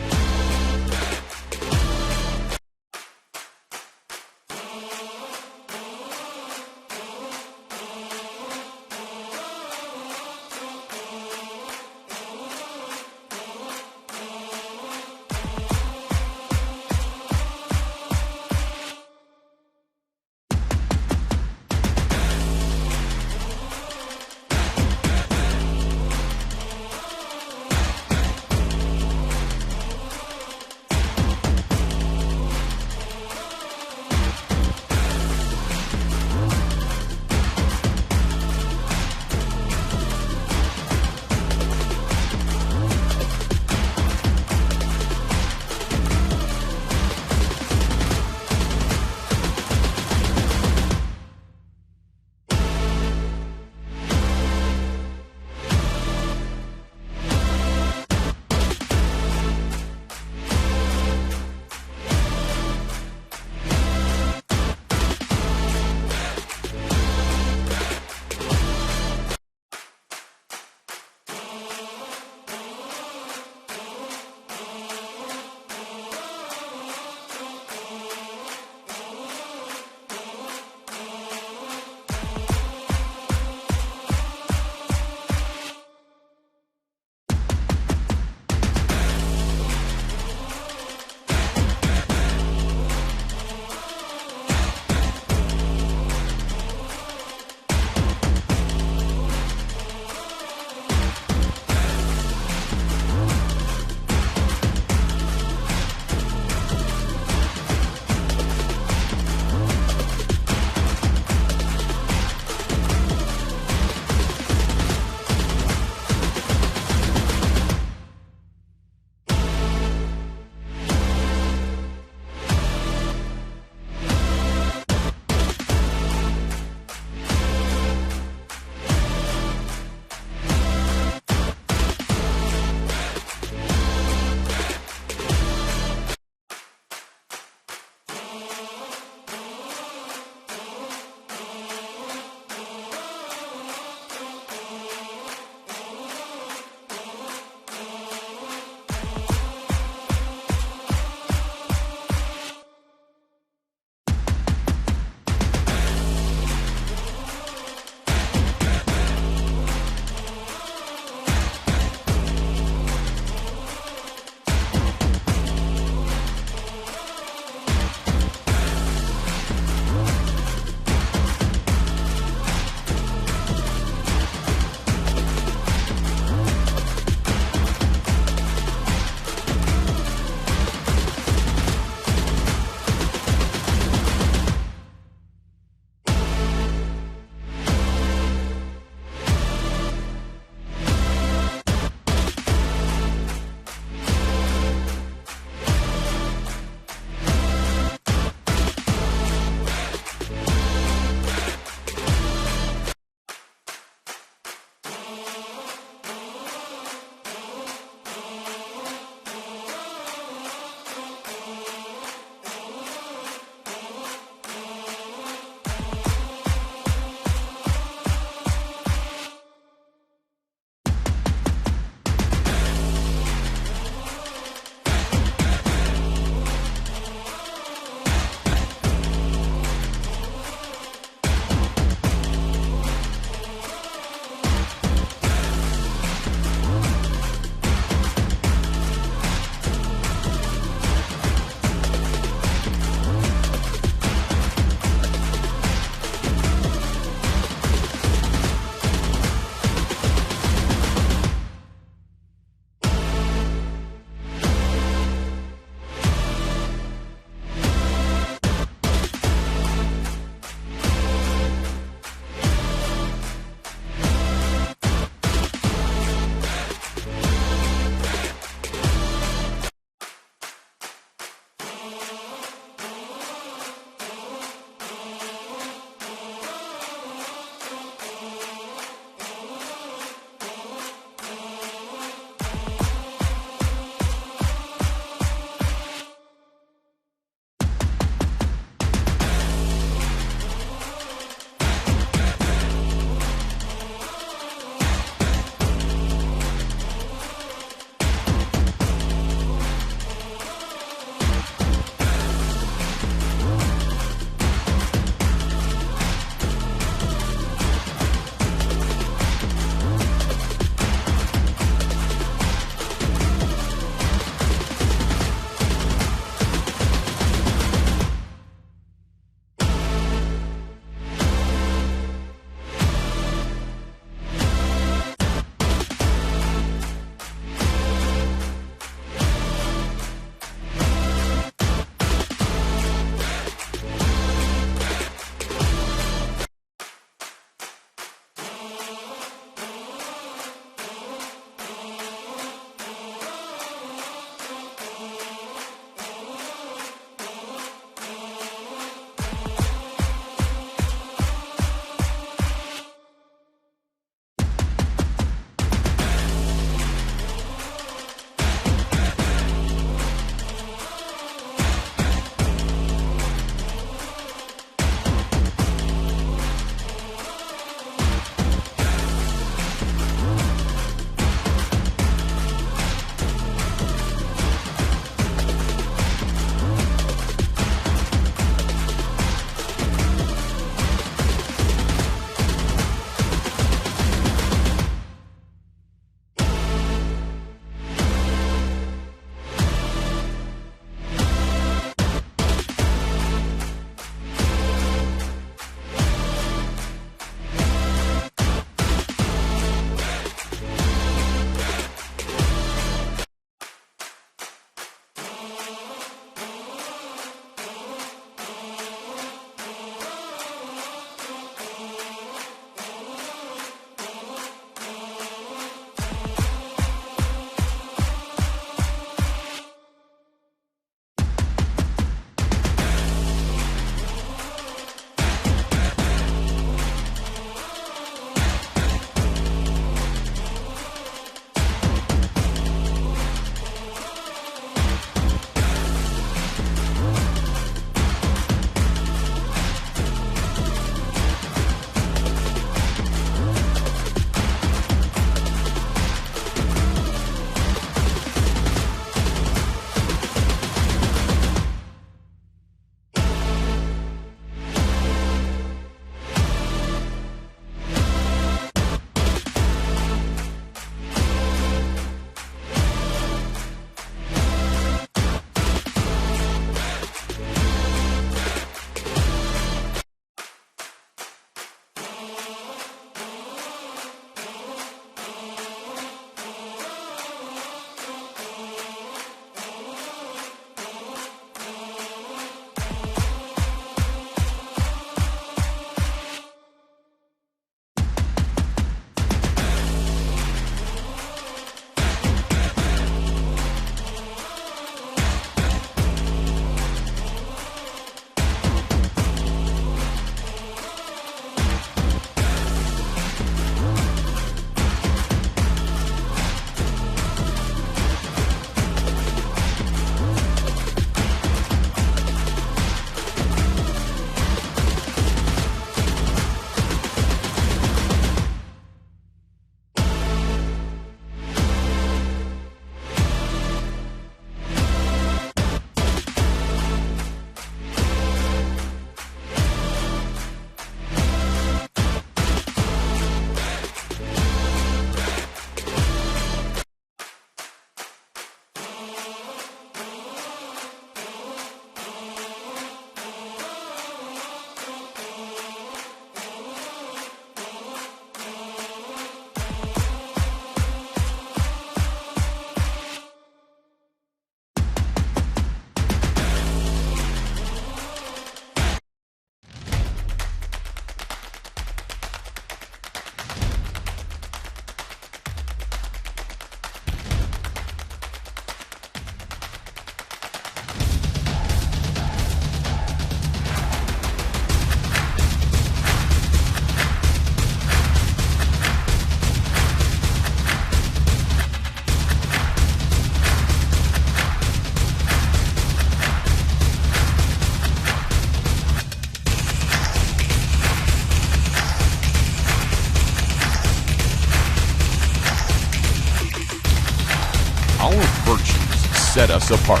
set us apart.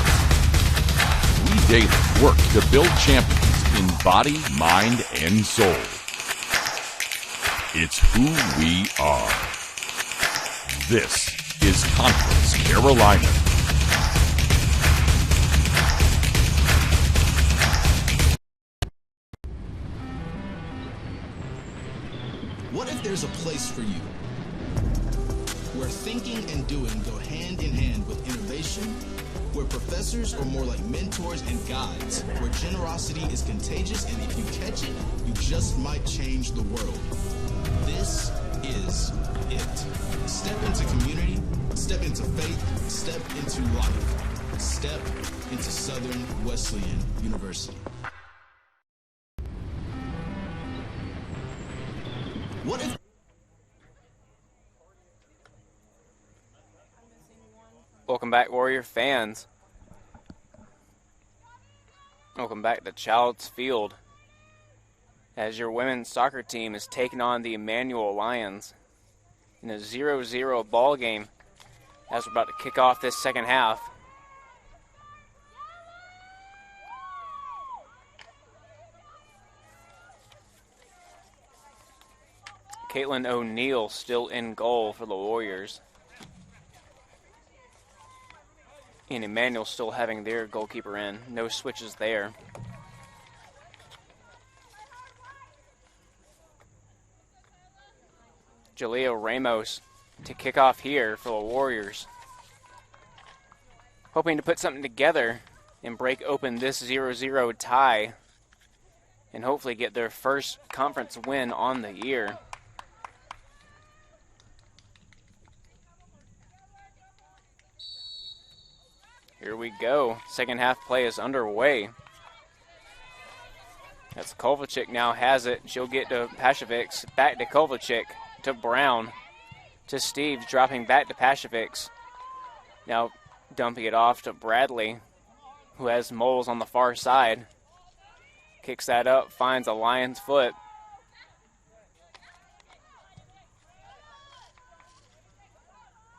We daily work to build champions in body, mind, and soul. It's who we are. This is Conference Carolina. What if there's a place for you where thinking and doing go hand in hand with innovation, where professors are more like mentors and guides, where generosity is contagious, and if you catch it, you just might change the world? This is it. Step into community, step into faith, step into life. Step into Southern Wesleyan University. What if... Welcome back, Warrior fans. Welcome back to Child's Field, as your women's soccer team is taking on the Emmanuel Lions in a 0-0 ball game as we're about to kick off this second half. Caitlin O'Neill still in goal for the Warriors. And Emmanuel still having their goalkeeper in. No switches there. Jaleo Ramos to kick off here for the Warriors. Hoping to put something together and break open this 0-0 tie and hopefully get their first conference win on the year. Here we go. Second half play is underway. That's Kovalchik now has it. She'll get to Pashevics. Back to Kovalchik. To Brown. To Steves. Dropping back to Pashevics. Now dumping it off to Bradley, who has Moles on the far side. Kicks that up. Finds a Lion's foot.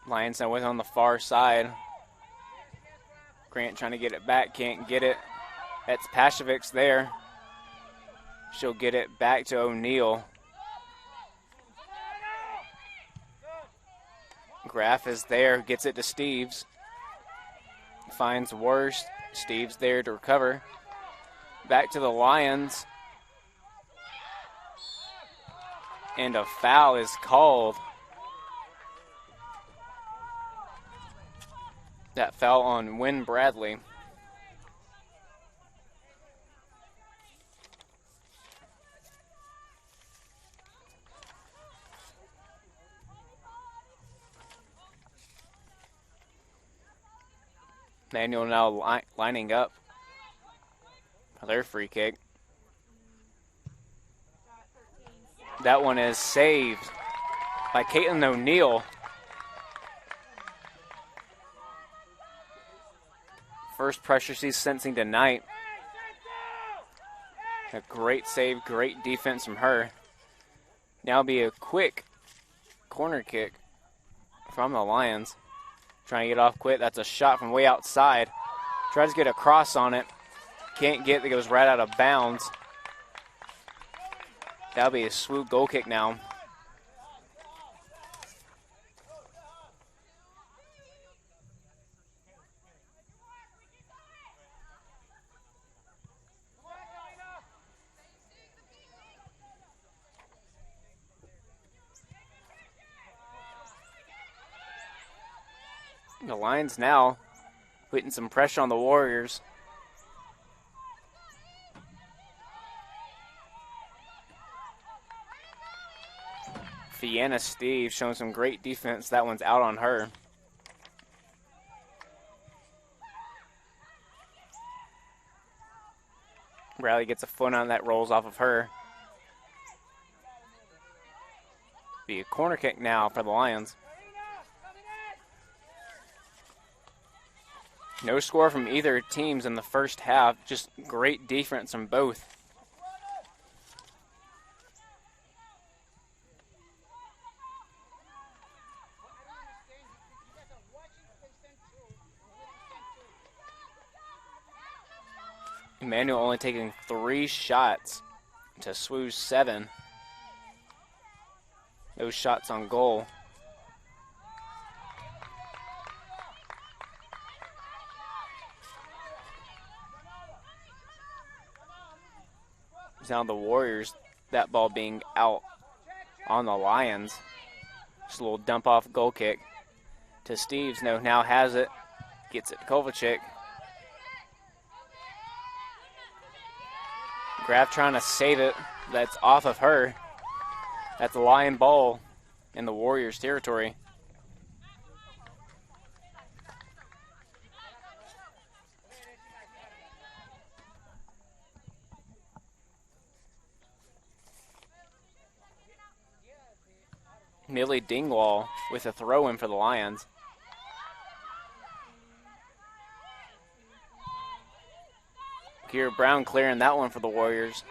Lions now with on the far side. Grant trying to get it back, can't get it. That's Pashevics there. She'll get it back to O'Neill. Graff is there, gets it to Steves. Finds Worst. Steves there to recover. Back to the Lions. And a foul is called. That fell on Wynn Bradley. Manuel now lining up for their free kick. That one is saved by Caitlin O'Neill. First pressure she's sensing tonight. A great save, great defense from her. Now be a quick corner kick from the Lions. Trying to get off quick. That's a shot from way outside. Tries to get a cross on it. Can't get it. Goes right out of bounds. That'll be a SWU goal kick now. The Lions now putting some pressure on the Warriors. Fianna Steve showing some great defense. That one's out on her. Bradley gets a foot on that, rolls off of her. Be a corner kick now for the Lions. No score from either teams in the first half, just great defense from both. Emmanuel only taking 3 shots to SWU's 7. Those shots on goal. Now the Warriors, that ball being out on the Lions. Just a little dump off goal kick to Steves. No, now has it. Gets it to Kovacic. Graf trying to save it. That's off of her. That's a Lion ball in the Warriors' territory. Millie Dingwall with a throw-in for the Lions. Kira Brown clearing that one for the Warriors.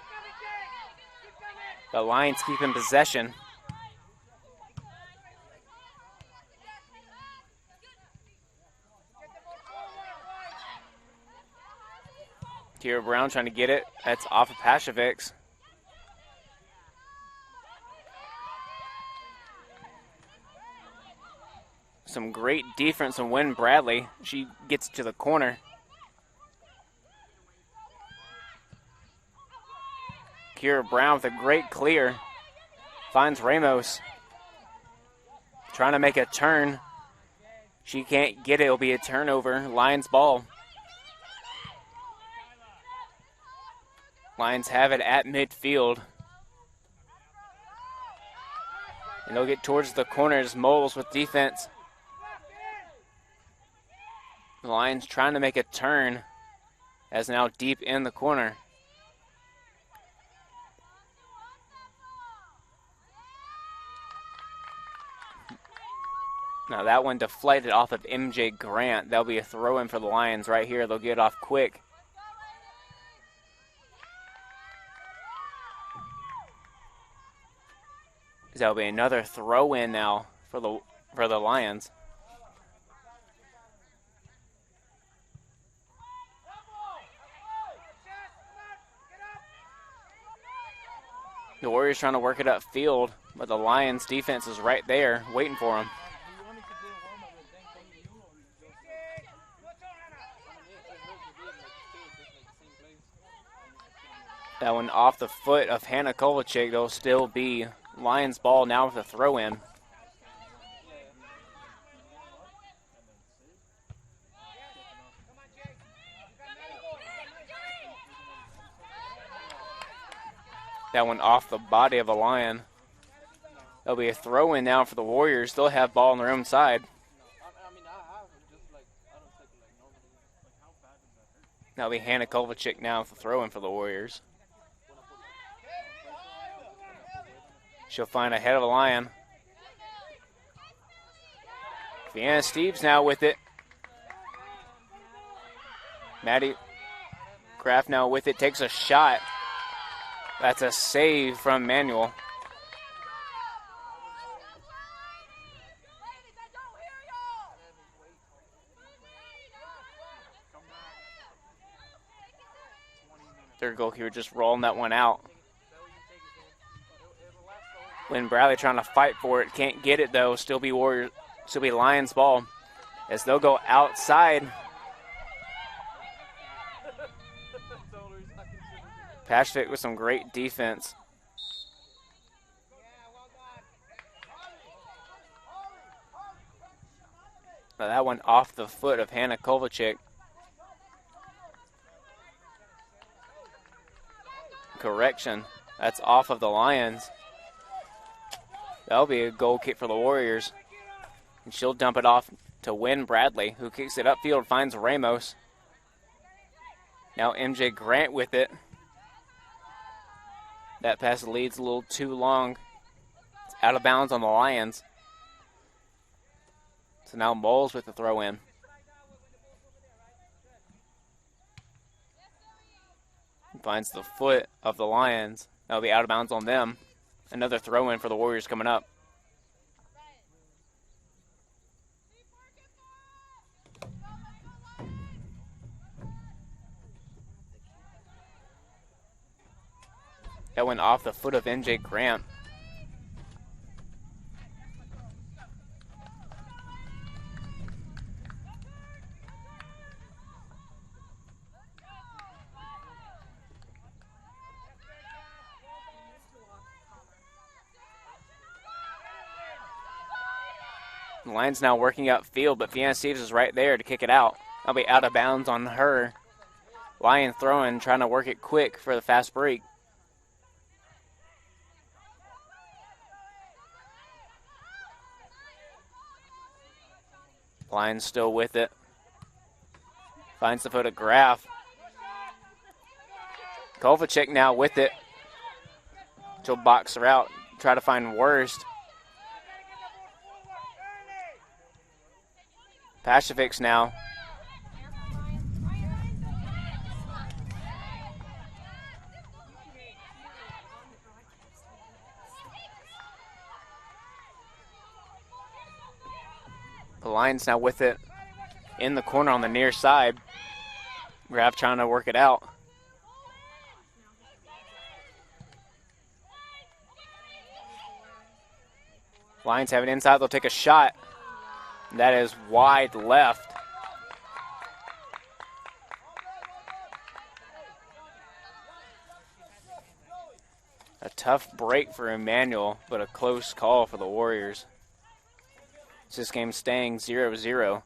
The Lions keeping possession. Kira Brown trying to get it. That's off of Pashevics. Some great defense from Wynn Bradley. She gets to the corner. Kira Brown with a great clear. Finds Ramos. Trying to make a turn. She can't get it. It'll be a turnover. Lions ball. Lions have it at midfield. And they'll get towards the corners. Moles with defense. The Lions trying to make a turn as now deep in the corner. Now that one deflected off of MJ Grant. That'll be a throw-in for the Lions right here. They'll get it off quick. That'll be another throw-in now for the Lions. The Warriors trying to work it upfield, but the Lions defense is right there waiting for them. That one off the foot of Hannah Kovacic. There'll still be Lions ball now with a throw-in. That one off the body of a Lion. There'll be a throw-in now for the Warriors. They'll have ball on their own side. That'll be Hannah Kovacic now with the throw-in for the Warriors. She'll find a head of a Lion. Vienna Steves now with it. Maddie Kraft now with it. Takes a shot. That's a save from Emmanuel. Third goalkeeper just rolling that one out. Lynn Bradley trying to fight for it. Can't get it though. Still be Warriors. Still be Lions ball. As they'll go outside. Pashvik with some great defense. Now that one off the foot of Hannah Kovacic. Correction. That's off of the Lions. That'll be a goal kick for the Warriors. And she'll dump it off to Wynn Bradley, who kicks it upfield, finds Ramos. Now MJ Grant with it. That pass leads a little too long. It's out of bounds on the Lions. So now Moles with the throw-in. Finds the foot of the Lions. That'll be out of bounds on them. Another throw-in for the Warriors coming up. That went off the foot of MJ Grant. The Lions now working upfield, but Fiona Stevens is right there to kick it out. That'll be out of bounds on her. Lions throwing, trying to work it quick for the fast break. Lions still with it. Finds the photograph. Kovacic now with it. She'll box her out, try to find Worst. Pacifics now. The Lions now with it in the corner on the near side. Graf trying to work it out. Lions have it inside. They'll take a shot. That is wide left. A tough break for Emmanuel, but a close call for the Warriors. This game staying 0-0.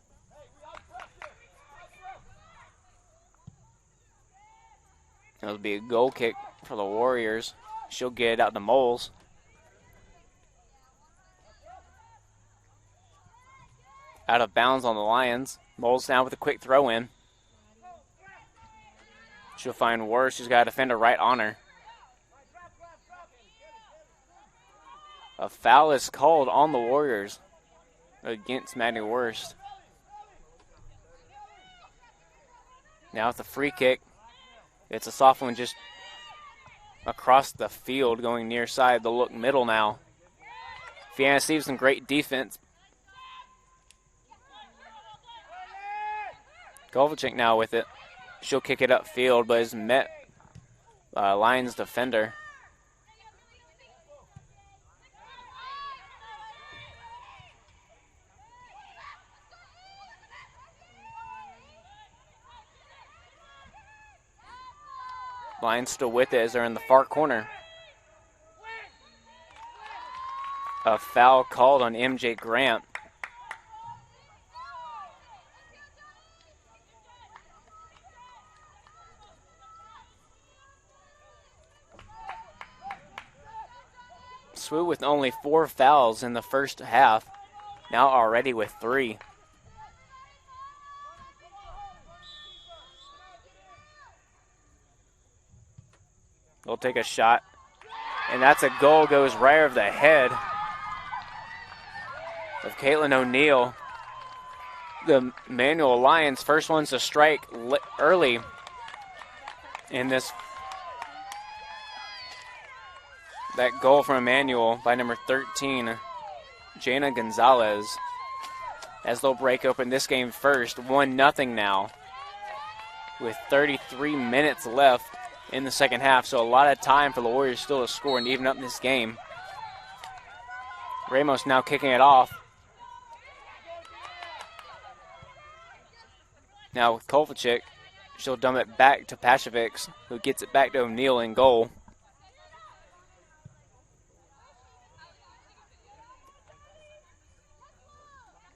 It'll be a goal kick for the Warriors. She'll get it out to Moles. Out of bounds on the Lions. Moles now with a quick throw in. She'll find Worst. She's got a defender right on her. A foul is called on the Warriors against Maddie Worst. Now with the free kick. It's a soft one just across the field going near side. They'll look middle now. Fianna Stevenson, great defense. Kovacic now with it. She'll kick it upfield, but is met by a Lions defender. Lions still with it as they're in the far corner. A foul called on MJ Grant. SWU with only 4 fouls in the first half, now already with 3. They'll take a shot, and that's a goal, goes right over the head of Caitlin O'Neill. The Emmanuel Lions, first ones to strike early in this. That goal from Emmanuel by number 13, Jana Gonzalez, as they'll break open this game first. 1-0 now with 33 minutes left in the second half, so a lot of time for the Warriors still to score and even up this game. Ramos now kicking it off. Now with Kovacic, she'll dump it back to Pashevics, who gets it back to O'Neill in goal.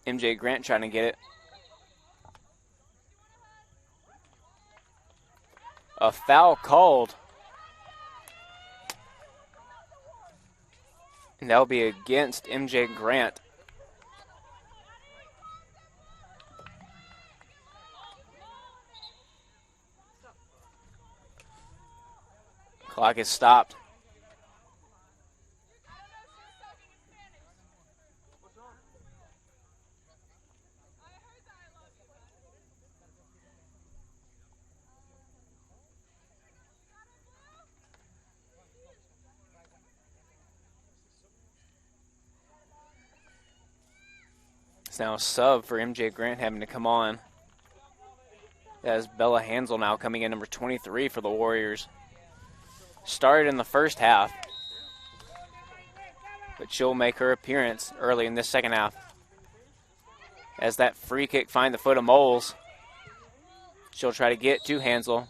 MJ Grant trying to get it. A foul called. And that'll be against MJ Grant. Clock is stopped. It's now a sub for MJ Grant having to come on. That is Bella Hansel now coming in, number 23 for the Warriors. started in the first half, but she'll make her appearance early in this second half. As that free kick finds the foot of Moles, she'll try to get to Hansel.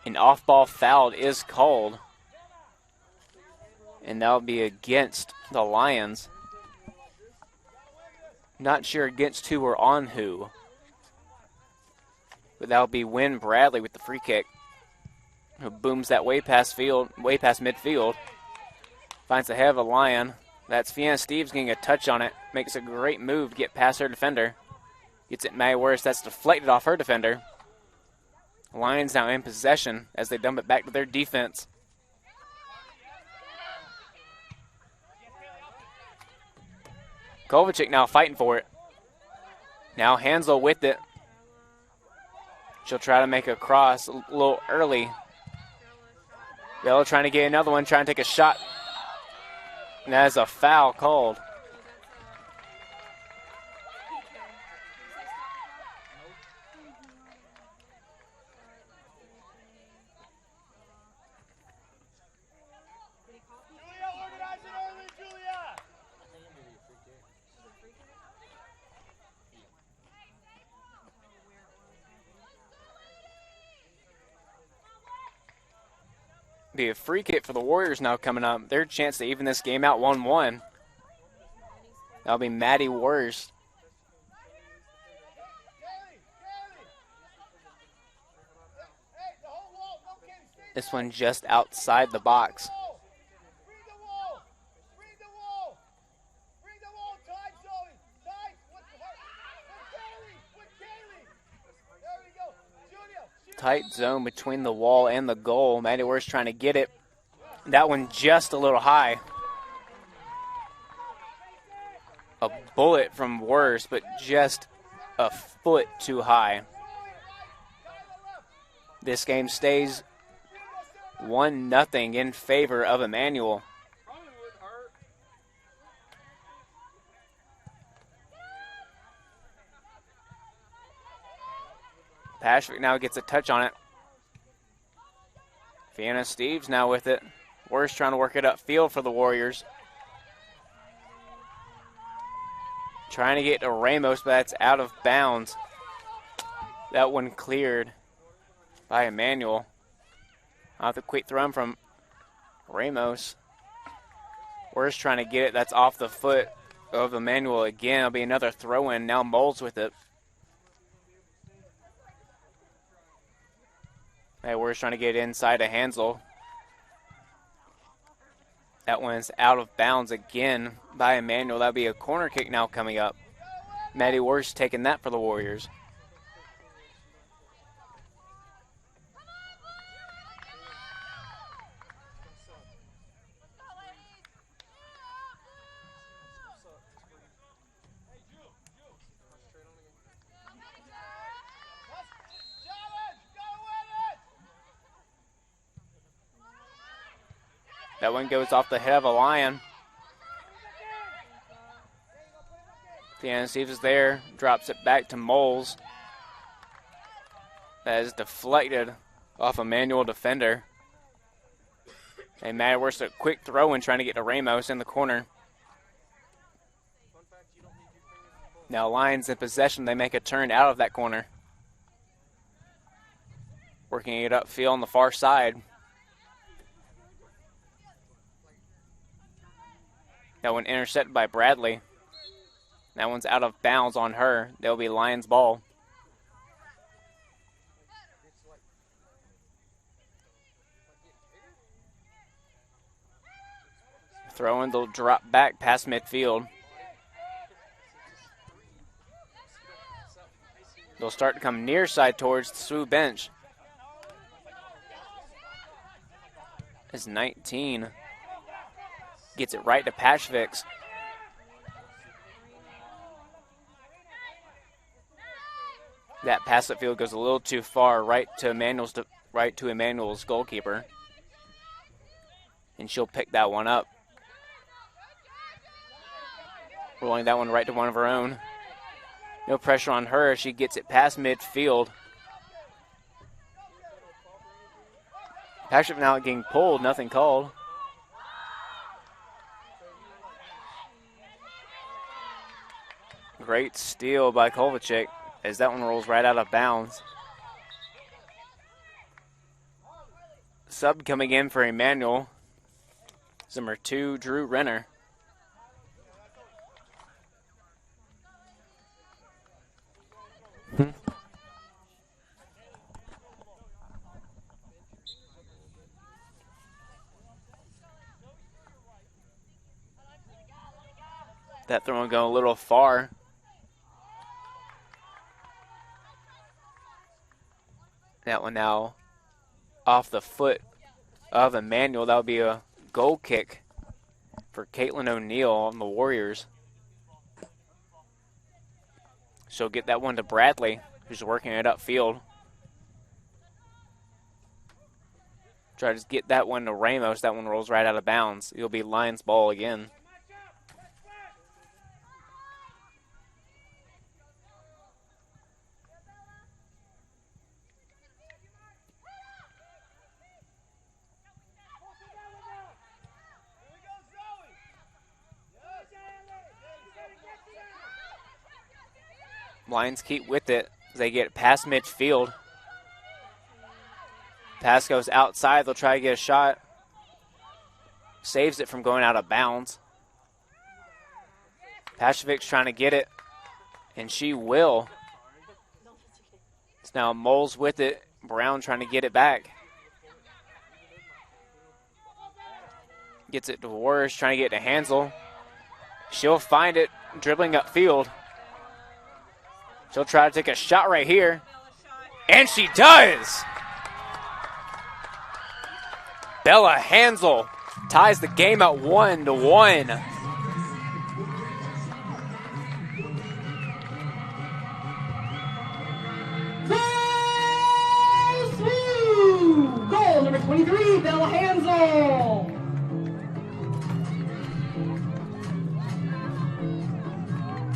An off-ball foul is called, and that'll be against the Lions. Not sure against who or on who, but that'll be Wynn Bradley with the free kick, who booms that way past midfield. Finds the head of a Lion. That's Fiona Steves getting a touch on it. Makes a great move to get past her defender. Gets it May Worse. That's deflected off her defender. Lions now in possession as they dump it back to their defense. Kovacic now fighting for it. Now Hansel with it. She'll try to make a cross a little early. Bella trying to get another one, trying to take a shot. And that is a foul called. Be a free kick for the Warriors now coming up. Their chance to even this game out 1-1. That'll be Maddie Worst. This one just outside the box. Tight zone between the wall and the goal. Maddie Worst trying to get it. That one just a little high. A bullet from Worst, but just a foot too high. This game stays 1-0 in favor of Emmanuel. Pashvik now gets a touch on it. Fiona Steves now with it. Worst trying to work it upfield for the Warriors. Trying to get to Ramos, but that's out of bounds. That one cleared by Emmanuel. Off the quick throw from Ramos. Worst trying to get it. That's off the foot of Emmanuel again. It'll be another throw-in. Now Moles with it. Hey, we're just trying to get inside of Hansel. That one's out of bounds again by Emmanuel. That'll be a corner kick now coming up. Maddie Worst taking that for the Warriors. That one goes off the head of a Lion. Fiona Steves is there, drops it back to Moles. That is deflected off a manual defender. And Maddie Worst a quick throw in trying to get to Ramos in the corner. Now Lions in possession, they make a turn out of that corner. Working it upfield on the far side. That one intercepted by Bradley. That one's out of bounds on her. That'll be Lions ball. Throwing, they'll drop back past midfield. They'll start to come near side towards the SWU bench. As 19 gets it right to Pashvix. That pass upfield goes a little too far, right to Emmanuel's goalkeeper. And she'll pick that one up. Rolling that one right to one of her own. No pressure on her. She gets it past midfield. Patrick now getting pulled, nothing called. Great steal by Kovacic as that one rolls right out of bounds. Sub coming in for Emmanuel. Number 2, Drew Renner. That throw going a little far. That one now off the foot of Emmanuel. That would be a goal kick for Caitlin O'Neill on the Warriors. She'll get that one to Bradley, who's working it upfield. Try to get that one to Ramos. That one rolls right out of bounds. It'll be Lions ball again. Lions keep with it as they get past midfield. Pass goes outside. They'll try to get a shot. Saves it from going out of bounds. Pashevic's trying to get it, and she will. It's now Moles with it. Brown trying to get it back. Gets it to Warriors, trying to get it to Hansel. She'll find it, dribbling upfield. She'll try to take a shot right here. And she does! Bella Hansel ties the game at 1-1. SWU! Goal number 23, Bella Hansel.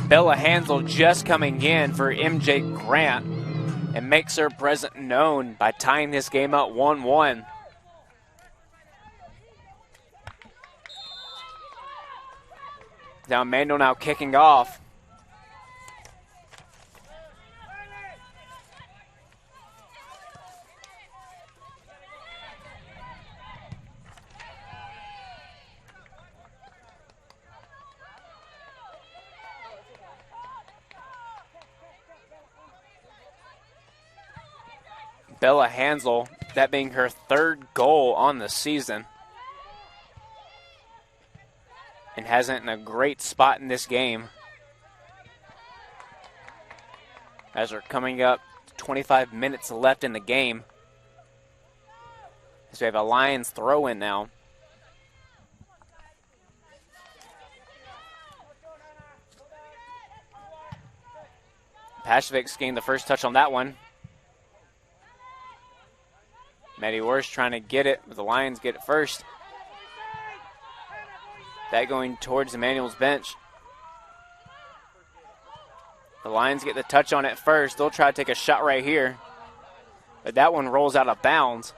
Bella Hansel just coming in for MJ Grant and makes her presence known by tying this game up 1-1. Now Emmanuel now kicking off. Bella Hansel, that being her 3rd goal on the season. And hasn't in a great spot in this game. As we're coming up 25 minutes left in the game. As we have a Lions throw in now. Pashevic's getting the first touch on that one. Maddie Worst trying to get it, but the Lions get it first. That going towards Emmanuel's bench. The Lions get the touch on it first. They'll try to take a shot right here. But that one rolls out of bounds.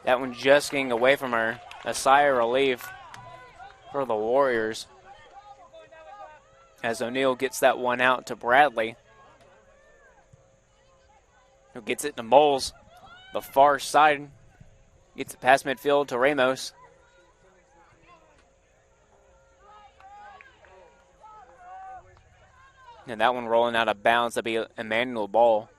That one just getting away from her. A sigh of relief for the Warriors. As O'Neill gets that one out to Bradley. Who gets it to Moles. The far side. Gets it past midfield to Ramos. And that one rolling out of bounds. That'll be Emmanuel ball.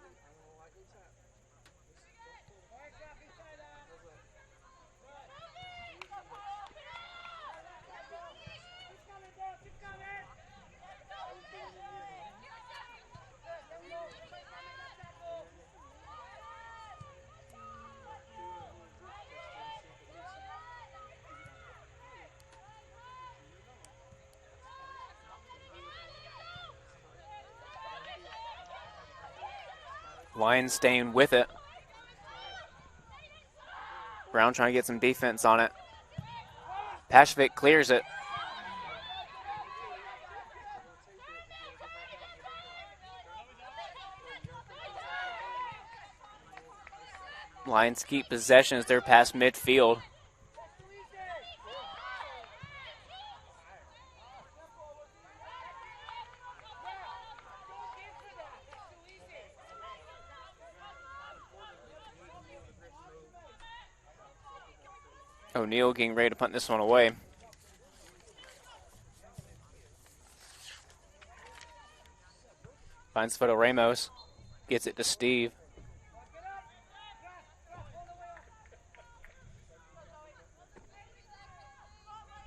Lions staying with it. Brown trying to get some defense on it. Pashevic clears it. Lions keep possession as they're past midfield. O'Neal getting ready to punt this one away. Finds Foto Ramos. Gets it to Steve.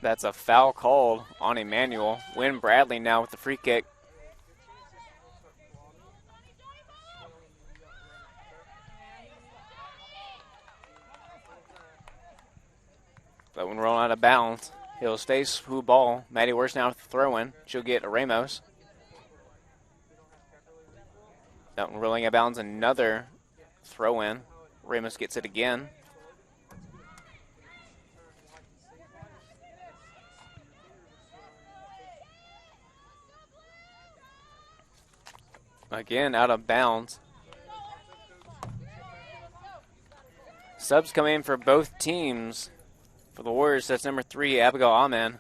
That's a foul called on Emmanuel. Win Bradley now with the free kick. That one rolling out of bounds. He'll stay SWU ball. Maddie Worst now with the throw-in. She'll get to Ramos. That one rolling out of bounds. Another throw-in. Ramos gets it again. Again, out of bounds. Subs come in for both teams. For the Warriors, that's number 3, Abigail Amen.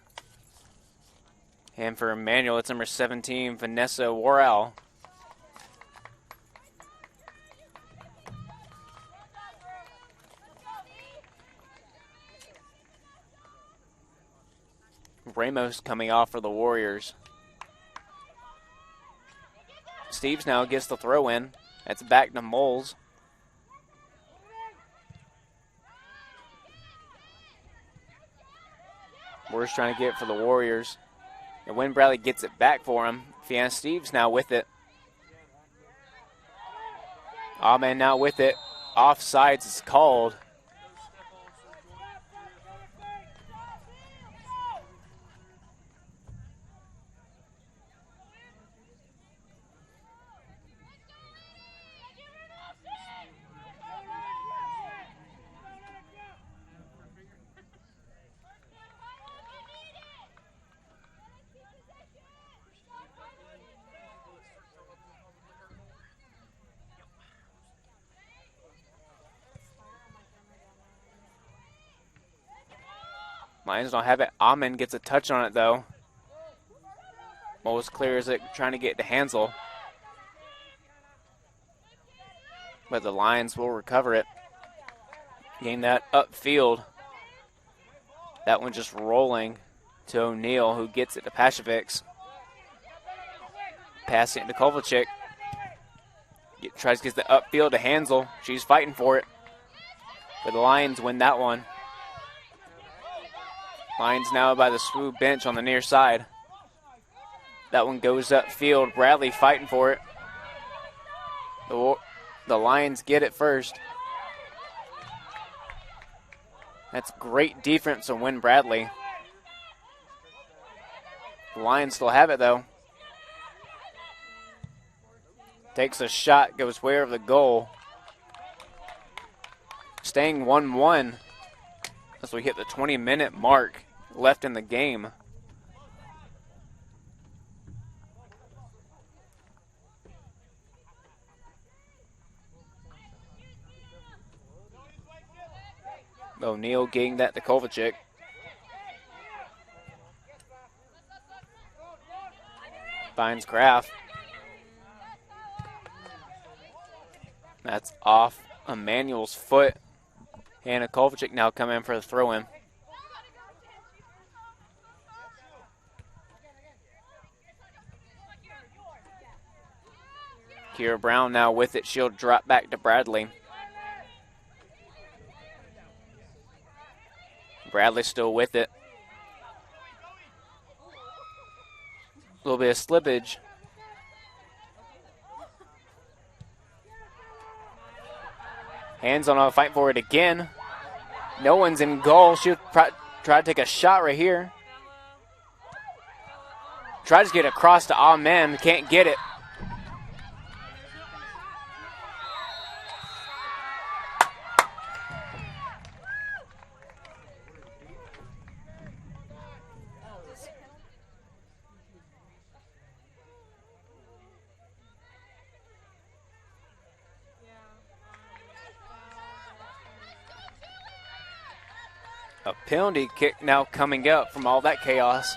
And for Emmanuel, it's number 17, Vanessa Worrell. Ramos coming off for the Warriors. Steves now gets the throw in. That's back to Moles. Warriors trying to get it for the Warriors. And Win Bradley gets it back for him. Fianna Steves now with it. Amen now with it. Offsides is called. Lions don't have it. Amen gets a touch on it, though. Most clear as it, trying to get to Hansel. But the Lions will recover it. Getting that upfield. That one just rolling to O'Neal, who gets it to Pashevics. Passing it to Kovalchik. Tries to get the upfield to Hansel. She's fighting for it. But the Lions win that one. Lions now by the SWU bench on the near side. That one goes upfield. Bradley fighting for it. The Lions get it first. That's great defense from Win Bradley. The Lions still have it, though. Takes a shot, goes way over the goal. Staying 1-1 as we hit the 20-minute mark left in the game. O'Neal getting that to Kovalchik. Finds Graff. That's off Emmanuel's foot. Hannah Kovalchik now coming in for the throw-in. Kira Brown now with it. She'll drop back to Bradley. Bradley still with it. A little bit of slippage. Hands on a fight for it again. No one's in goal. She'll try to take a shot right here. Tries to get across to Amen. Can't get it. A penalty kick now coming up from all that chaos.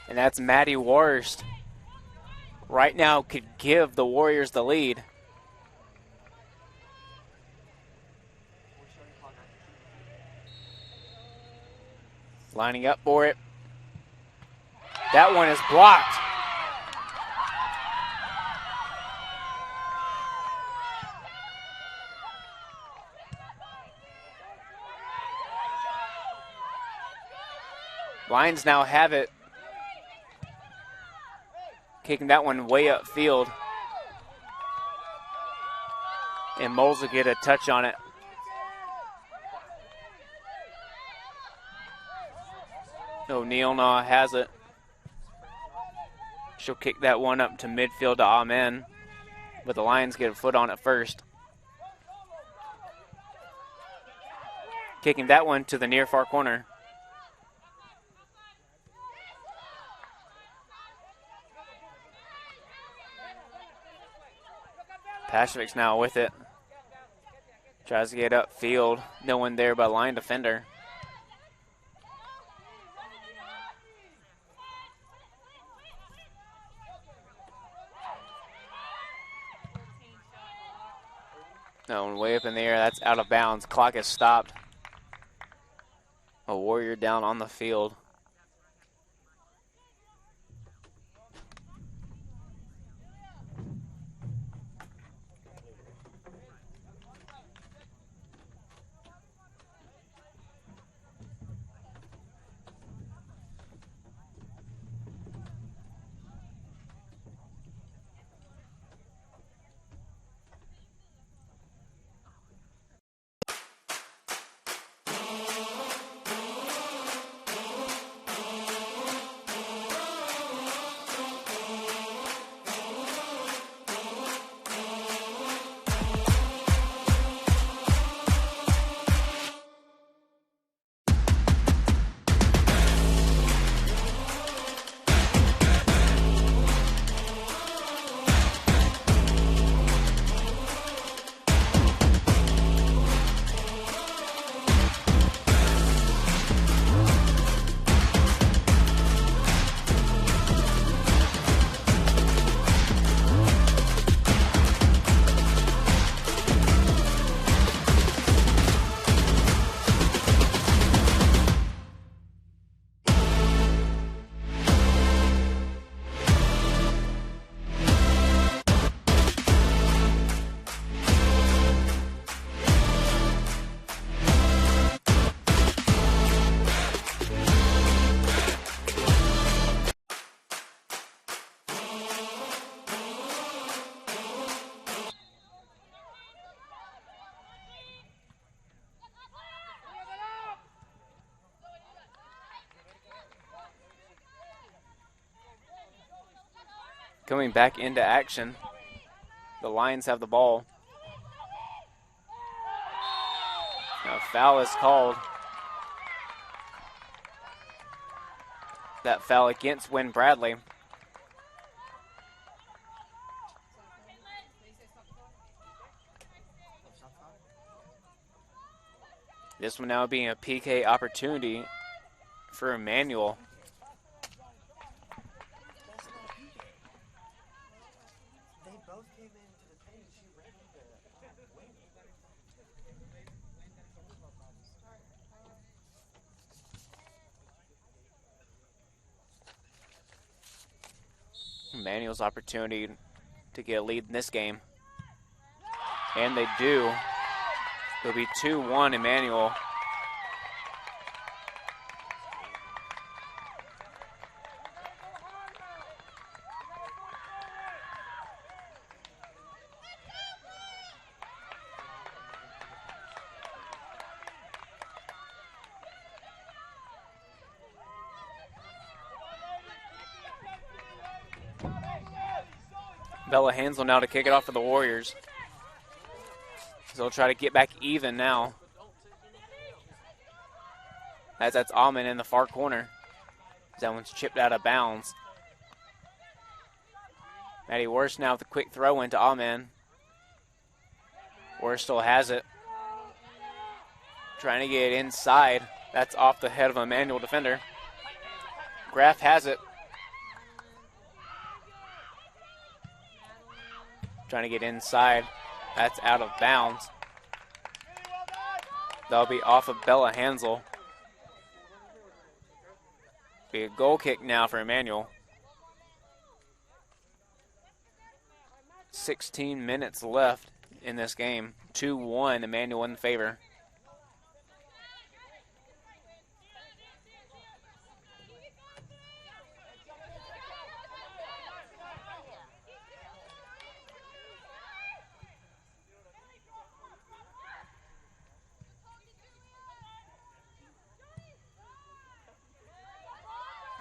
And that's Maddie Worst. Right now could give the Warriors the lead. Lining up for it. That one is blocked. Lions now have it. Kicking that one way upfield. And Moles will get a touch on it. O'Neal now has it. She'll kick that one up to midfield to Amen. But the Lions get a foot on it first. Kicking that one to the near far corner. Pashevic's now with it. Tries to get upfield. No one there but line defender. No one way up in the air. That's out of bounds. Clock is stopped. A Warrior down on the field. Coming back into action. The Lions have the ball. Now foul is called. That foul against Wynn Bradley. This one now being a PK opportunity for Emmanuel. Emmanuel's opportunity to get a lead in this game. And they do. It'll be 2-1 Emmanuel. Bella Hansel now to kick it off for the Warriors. So they'll try to get back even now. As that's Almond in the far corner. That one's chipped out of bounds. Maddie Worst now with a quick throw into Almond. Worst still has it. Trying to get inside. That's off the head of a manual defender. Graf has it. Trying to get inside. That's out of bounds. That'll be off of Bella Hansel. Be a goal kick now for Emmanuel. 16 minutes left in this game. 2-1, Emmanuel in favor.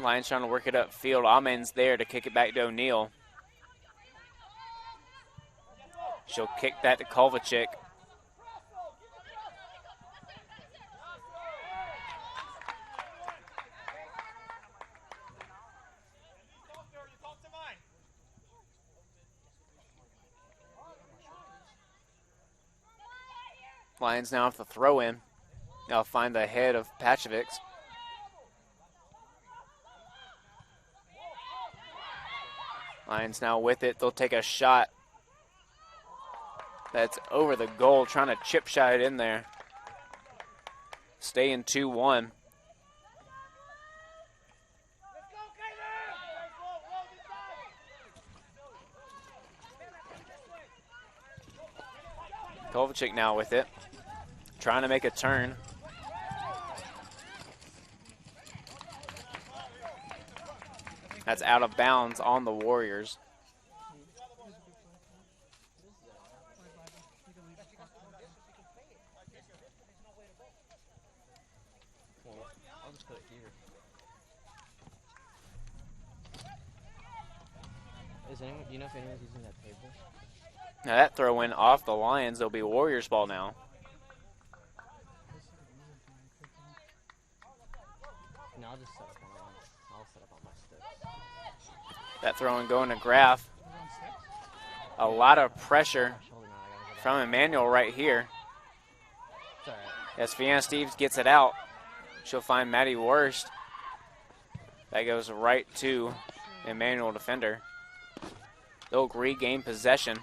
Lions trying to work it upfield. Amen's there to kick it back to O'Neal. She'll kick that to Kovacic. Lions now have to throw in. They'll find the head of Pachovic. Lions now with it. They'll take a shot. That's over the goal, trying to chip shot it in there. Stay in 2-1. Kovacic now with it. Trying to make a turn. That's out of bounds on the Warriors. I'll just put it here. Is anyone, do you know if anyone's using that table? Now that throw in off the Lions. It'll be Warriors ball now. No, I'll just set up on my own. I'll set up on my sticks. That throw in going to Graf. A lot of pressure from Emmanuel right here. As Fianna Steves gets it out, she'll find Maddie Worst. That goes right to Emmanuel defender. They'll regain possession.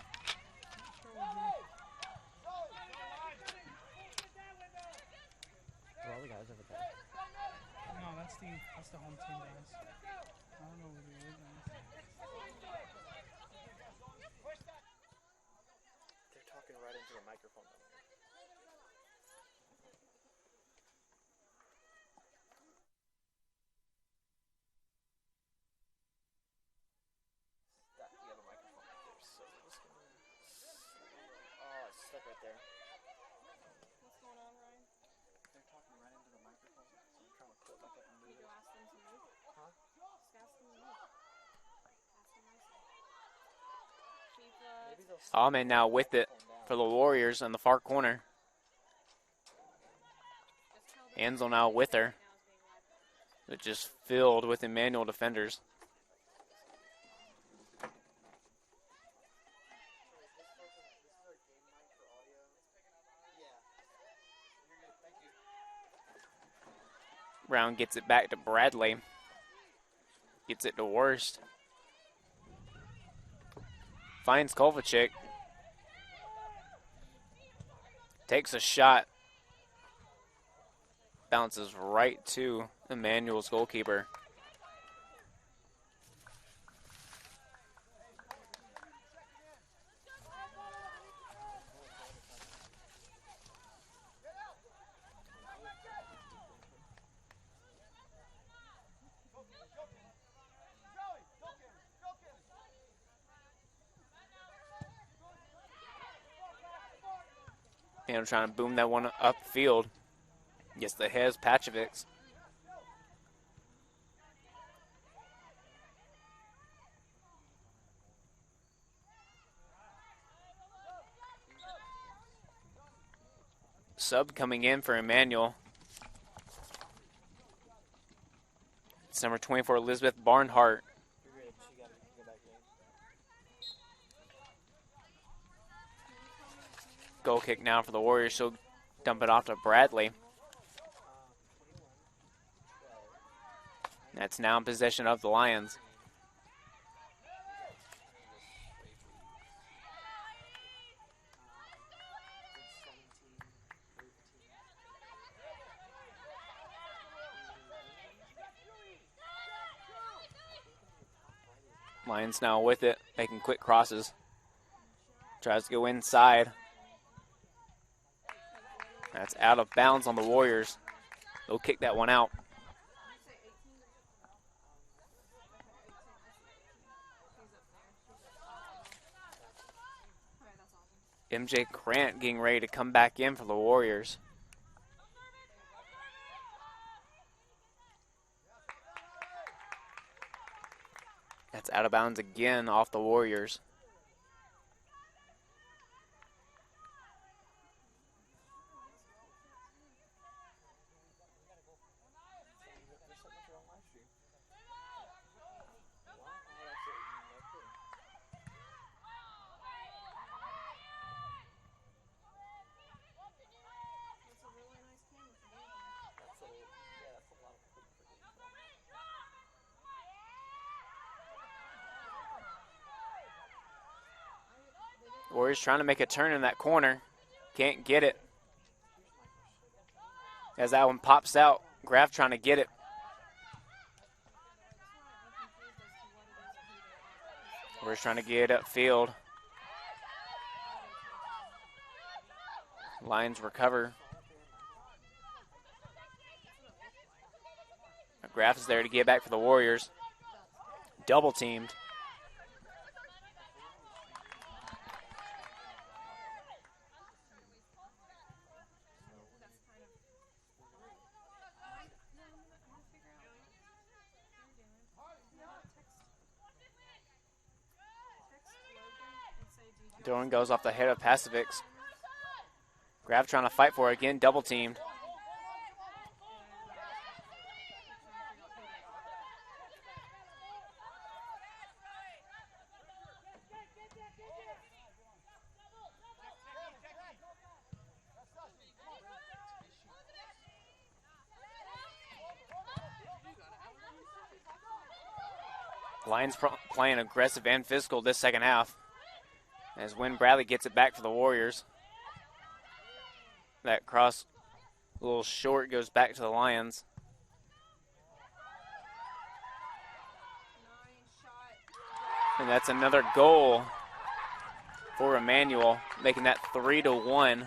Where are all the guys over there? No, that's the home team guys. I don't know where the other guys. They're talking right into the microphone. Oh, it's stuck right there. What's going on, Ryan? They're talking right into the microphone, so I'm trying to pull it back up and move it. Ask them to move. Huh? Just ask them to move. Ask them nicely. Chief, Maybe they'll Ahmed now with it for the Warriors in the far corner. Ansel now with her. It's just filled with Emmanuel defenders. Brown gets it back to Bradley. Gets it to Worst. Finds Kovacic. Takes a shot. Bounces right to Emmanuel's goalkeeper. And I'm trying to boom that one upfield. Gets the Hez Pachovic. Sub coming in for Emmanuel. It's number 24, Elizabeth Barnhart. Goal kick now for the Warriors. She'll dump it off to Bradley. That's now in possession of the Lions. Lions now with it, making quick crosses. Tries to go inside. That's out of bounds on the Warriors. They'll kick that one out. MJ Grant getting ready to come back in for the Warriors. That's out of bounds again off the Warriors. Warriors trying to make a turn in that corner. Can't get it. As that one pops out, Graf trying to get it. Warriors trying to get it upfield. Lions recover. Graf is there to get back for the Warriors. Double teamed. Doran goes off the head of Pasovic's. Graf trying to fight for it again, double teamed. Lions playing aggressive and physical this second half. As Wynn Bradley gets it back for the Warriors. That cross a little short, goes back to the Lions. And that's another goal for Emmanuel, making that 3-1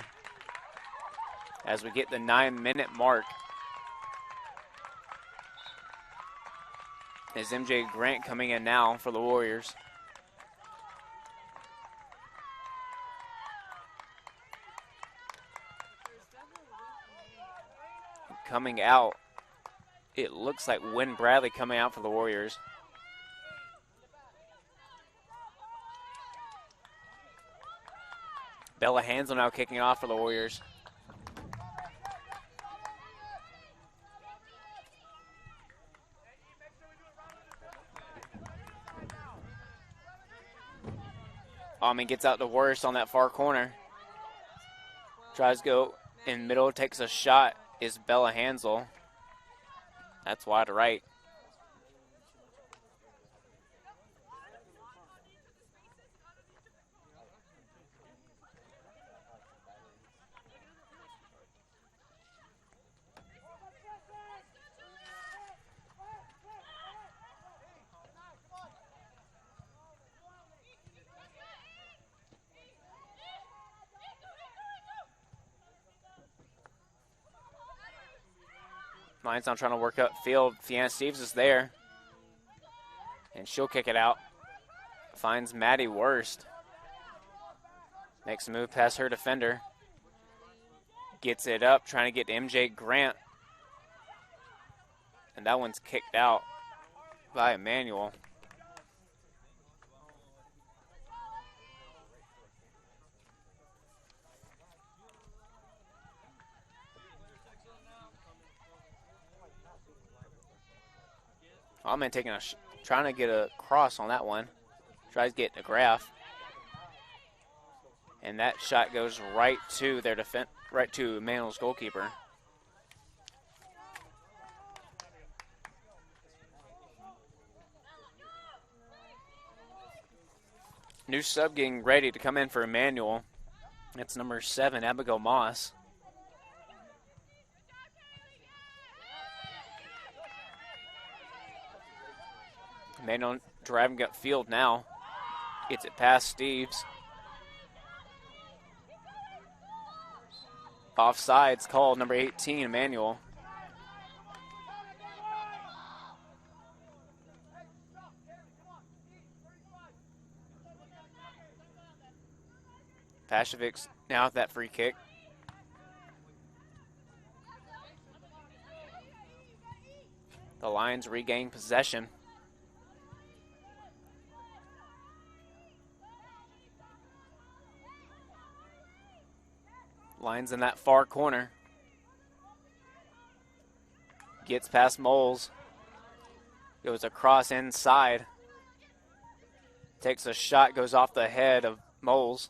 as we get the 9-minute mark. Is MJ Grant coming in now for the Warriors. Coming out, it looks like Wynn Bradley coming out for the Warriors. Bella Hansel now kicking off for the Warriors. Alman gets out the worst on that far corner. Tries to go in middle, takes a shot. Is Bella Hansel. That's wide right. Lions now trying to work upfield. Fianna Steves is there. And she'll kick it out. Finds Maddie Worst. Makes a move past her defender. Gets it up, trying to get to MJ Grant. And that one's kicked out by Emmanuel. Allman taking trying to get a cross on that one. Tries to get a Graf. And that shot goes right to their right to Emmanuel's goalkeeper. New sub getting ready to come in for Emmanuel. It's number 7, Abigail Moss. Emmanuel driving upfield now. Gets it past Steves. Offsides called, number 18, Emmanuel. Pashevic's now at that free kick. The Lions regain possession. Lions in that far corner. Gets past Moles. Goes across inside. Takes a shot, goes off the head of Moles.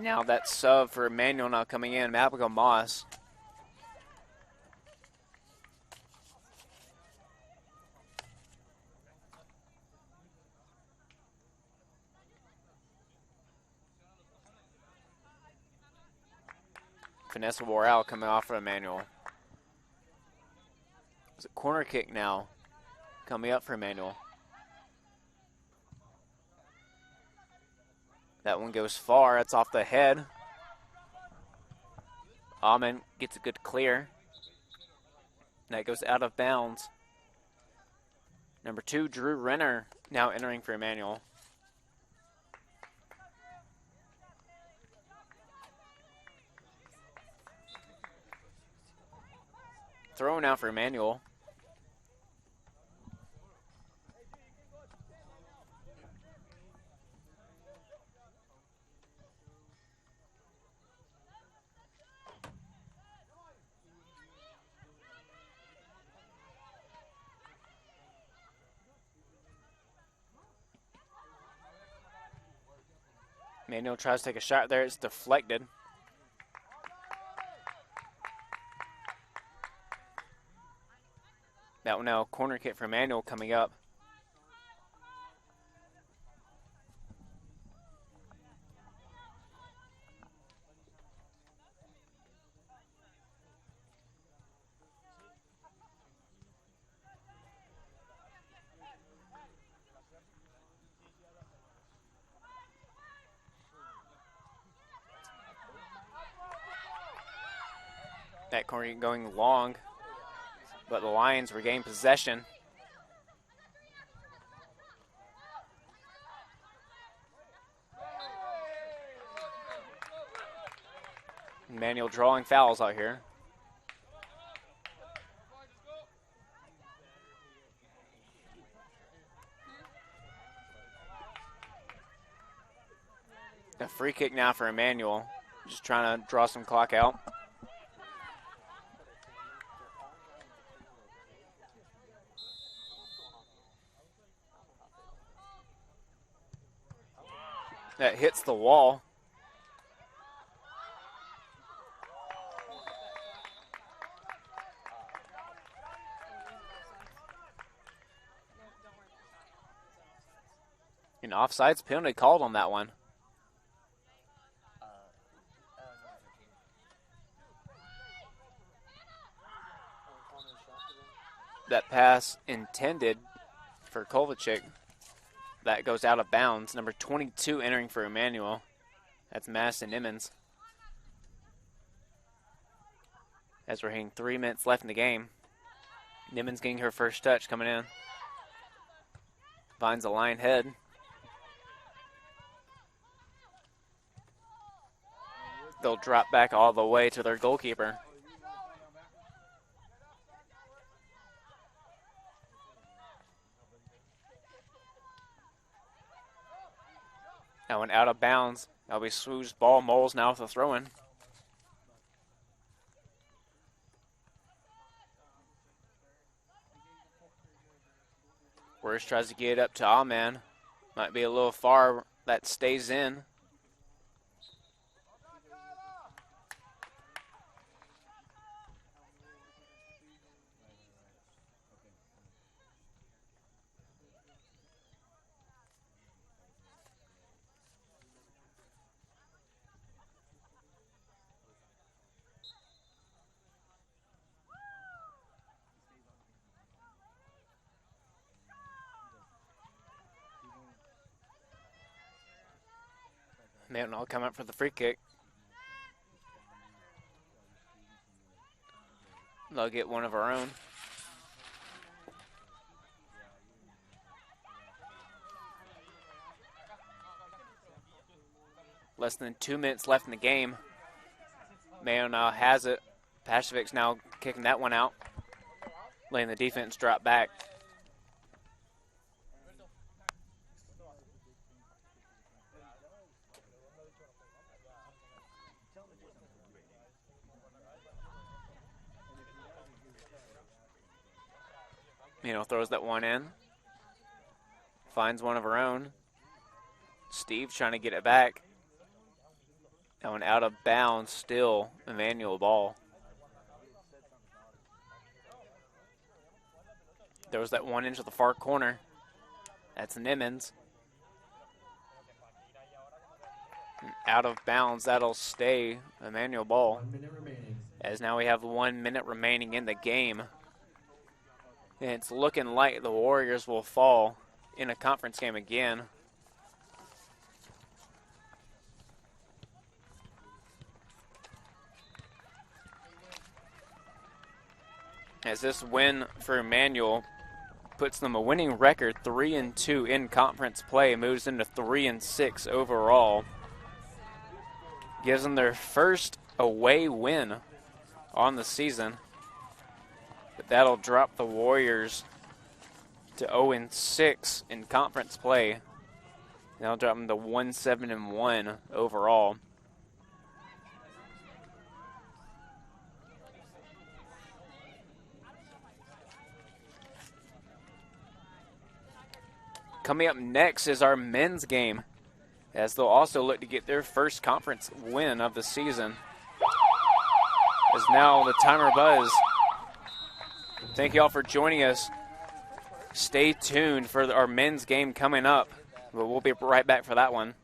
Now that sub for Emmanuel now coming in, Abigail Moss. Vanessa Worrell coming off for Emmanuel. It's a corner kick now coming up for Emmanuel. That one goes far. That's off the head. Almond gets a good clear. That goes out of bounds. Number 2, Drew Renner, now entering for Emmanuel. Throwing out for Emmanuel. Emmanuel tries to take a shot there. It's deflected. That one now, corner kick for Emmanuel coming up. That corner going long, but the Lions regain possession. Emmanuel drawing fouls out here. A free kick now for Emmanuel. Just trying to draw some clock out. That hits the wall. An offsides penalty called on that one. That pass intended for Kovacic. That goes out of bounds. Number 22 entering for Emmanuel. That's Madison Emmons. As we're hitting 3 minutes left in the game. Nimmons getting her first touch coming in. Finds a line head. They'll drop back all the way to their goalkeeper. That one out of bounds. That'll be SWU's ball. Moles now with a throw-in. Worst tries to get it up to Ahman. Might be a little far. That stays in. Emmanuel come up for the free kick. They'll get one of our own. Less than 2 minutes left in the game. Mayo now has it. Pashevic's now kicking that one out, letting the defense drop back. Throws that one in. Finds one of her own. Steve trying to get it back. That one out of bounds, still Emmanuel ball. There was that one into the far corner. That's Nimmons. Out of bounds, that'll stay Emmanuel ball. 1 minute remaining. As now we have 1 minute remaining in the game. And it's looking like the Warriors will fall in a conference game again. As this win for Emmanuel puts them a winning record, 3-2 in conference play, moves into 3-6 overall. Gives them their first away win on the season. But that'll drop the Warriors to 0-6 in conference play. That'll drop them to 1-7-1 overall. Coming up next is our men's game, as they'll also look to get their first conference win of the season. As now the timer buzz. Thank you all for joining us. Stay tuned for our men's game coming up, but we'll be right back for that one.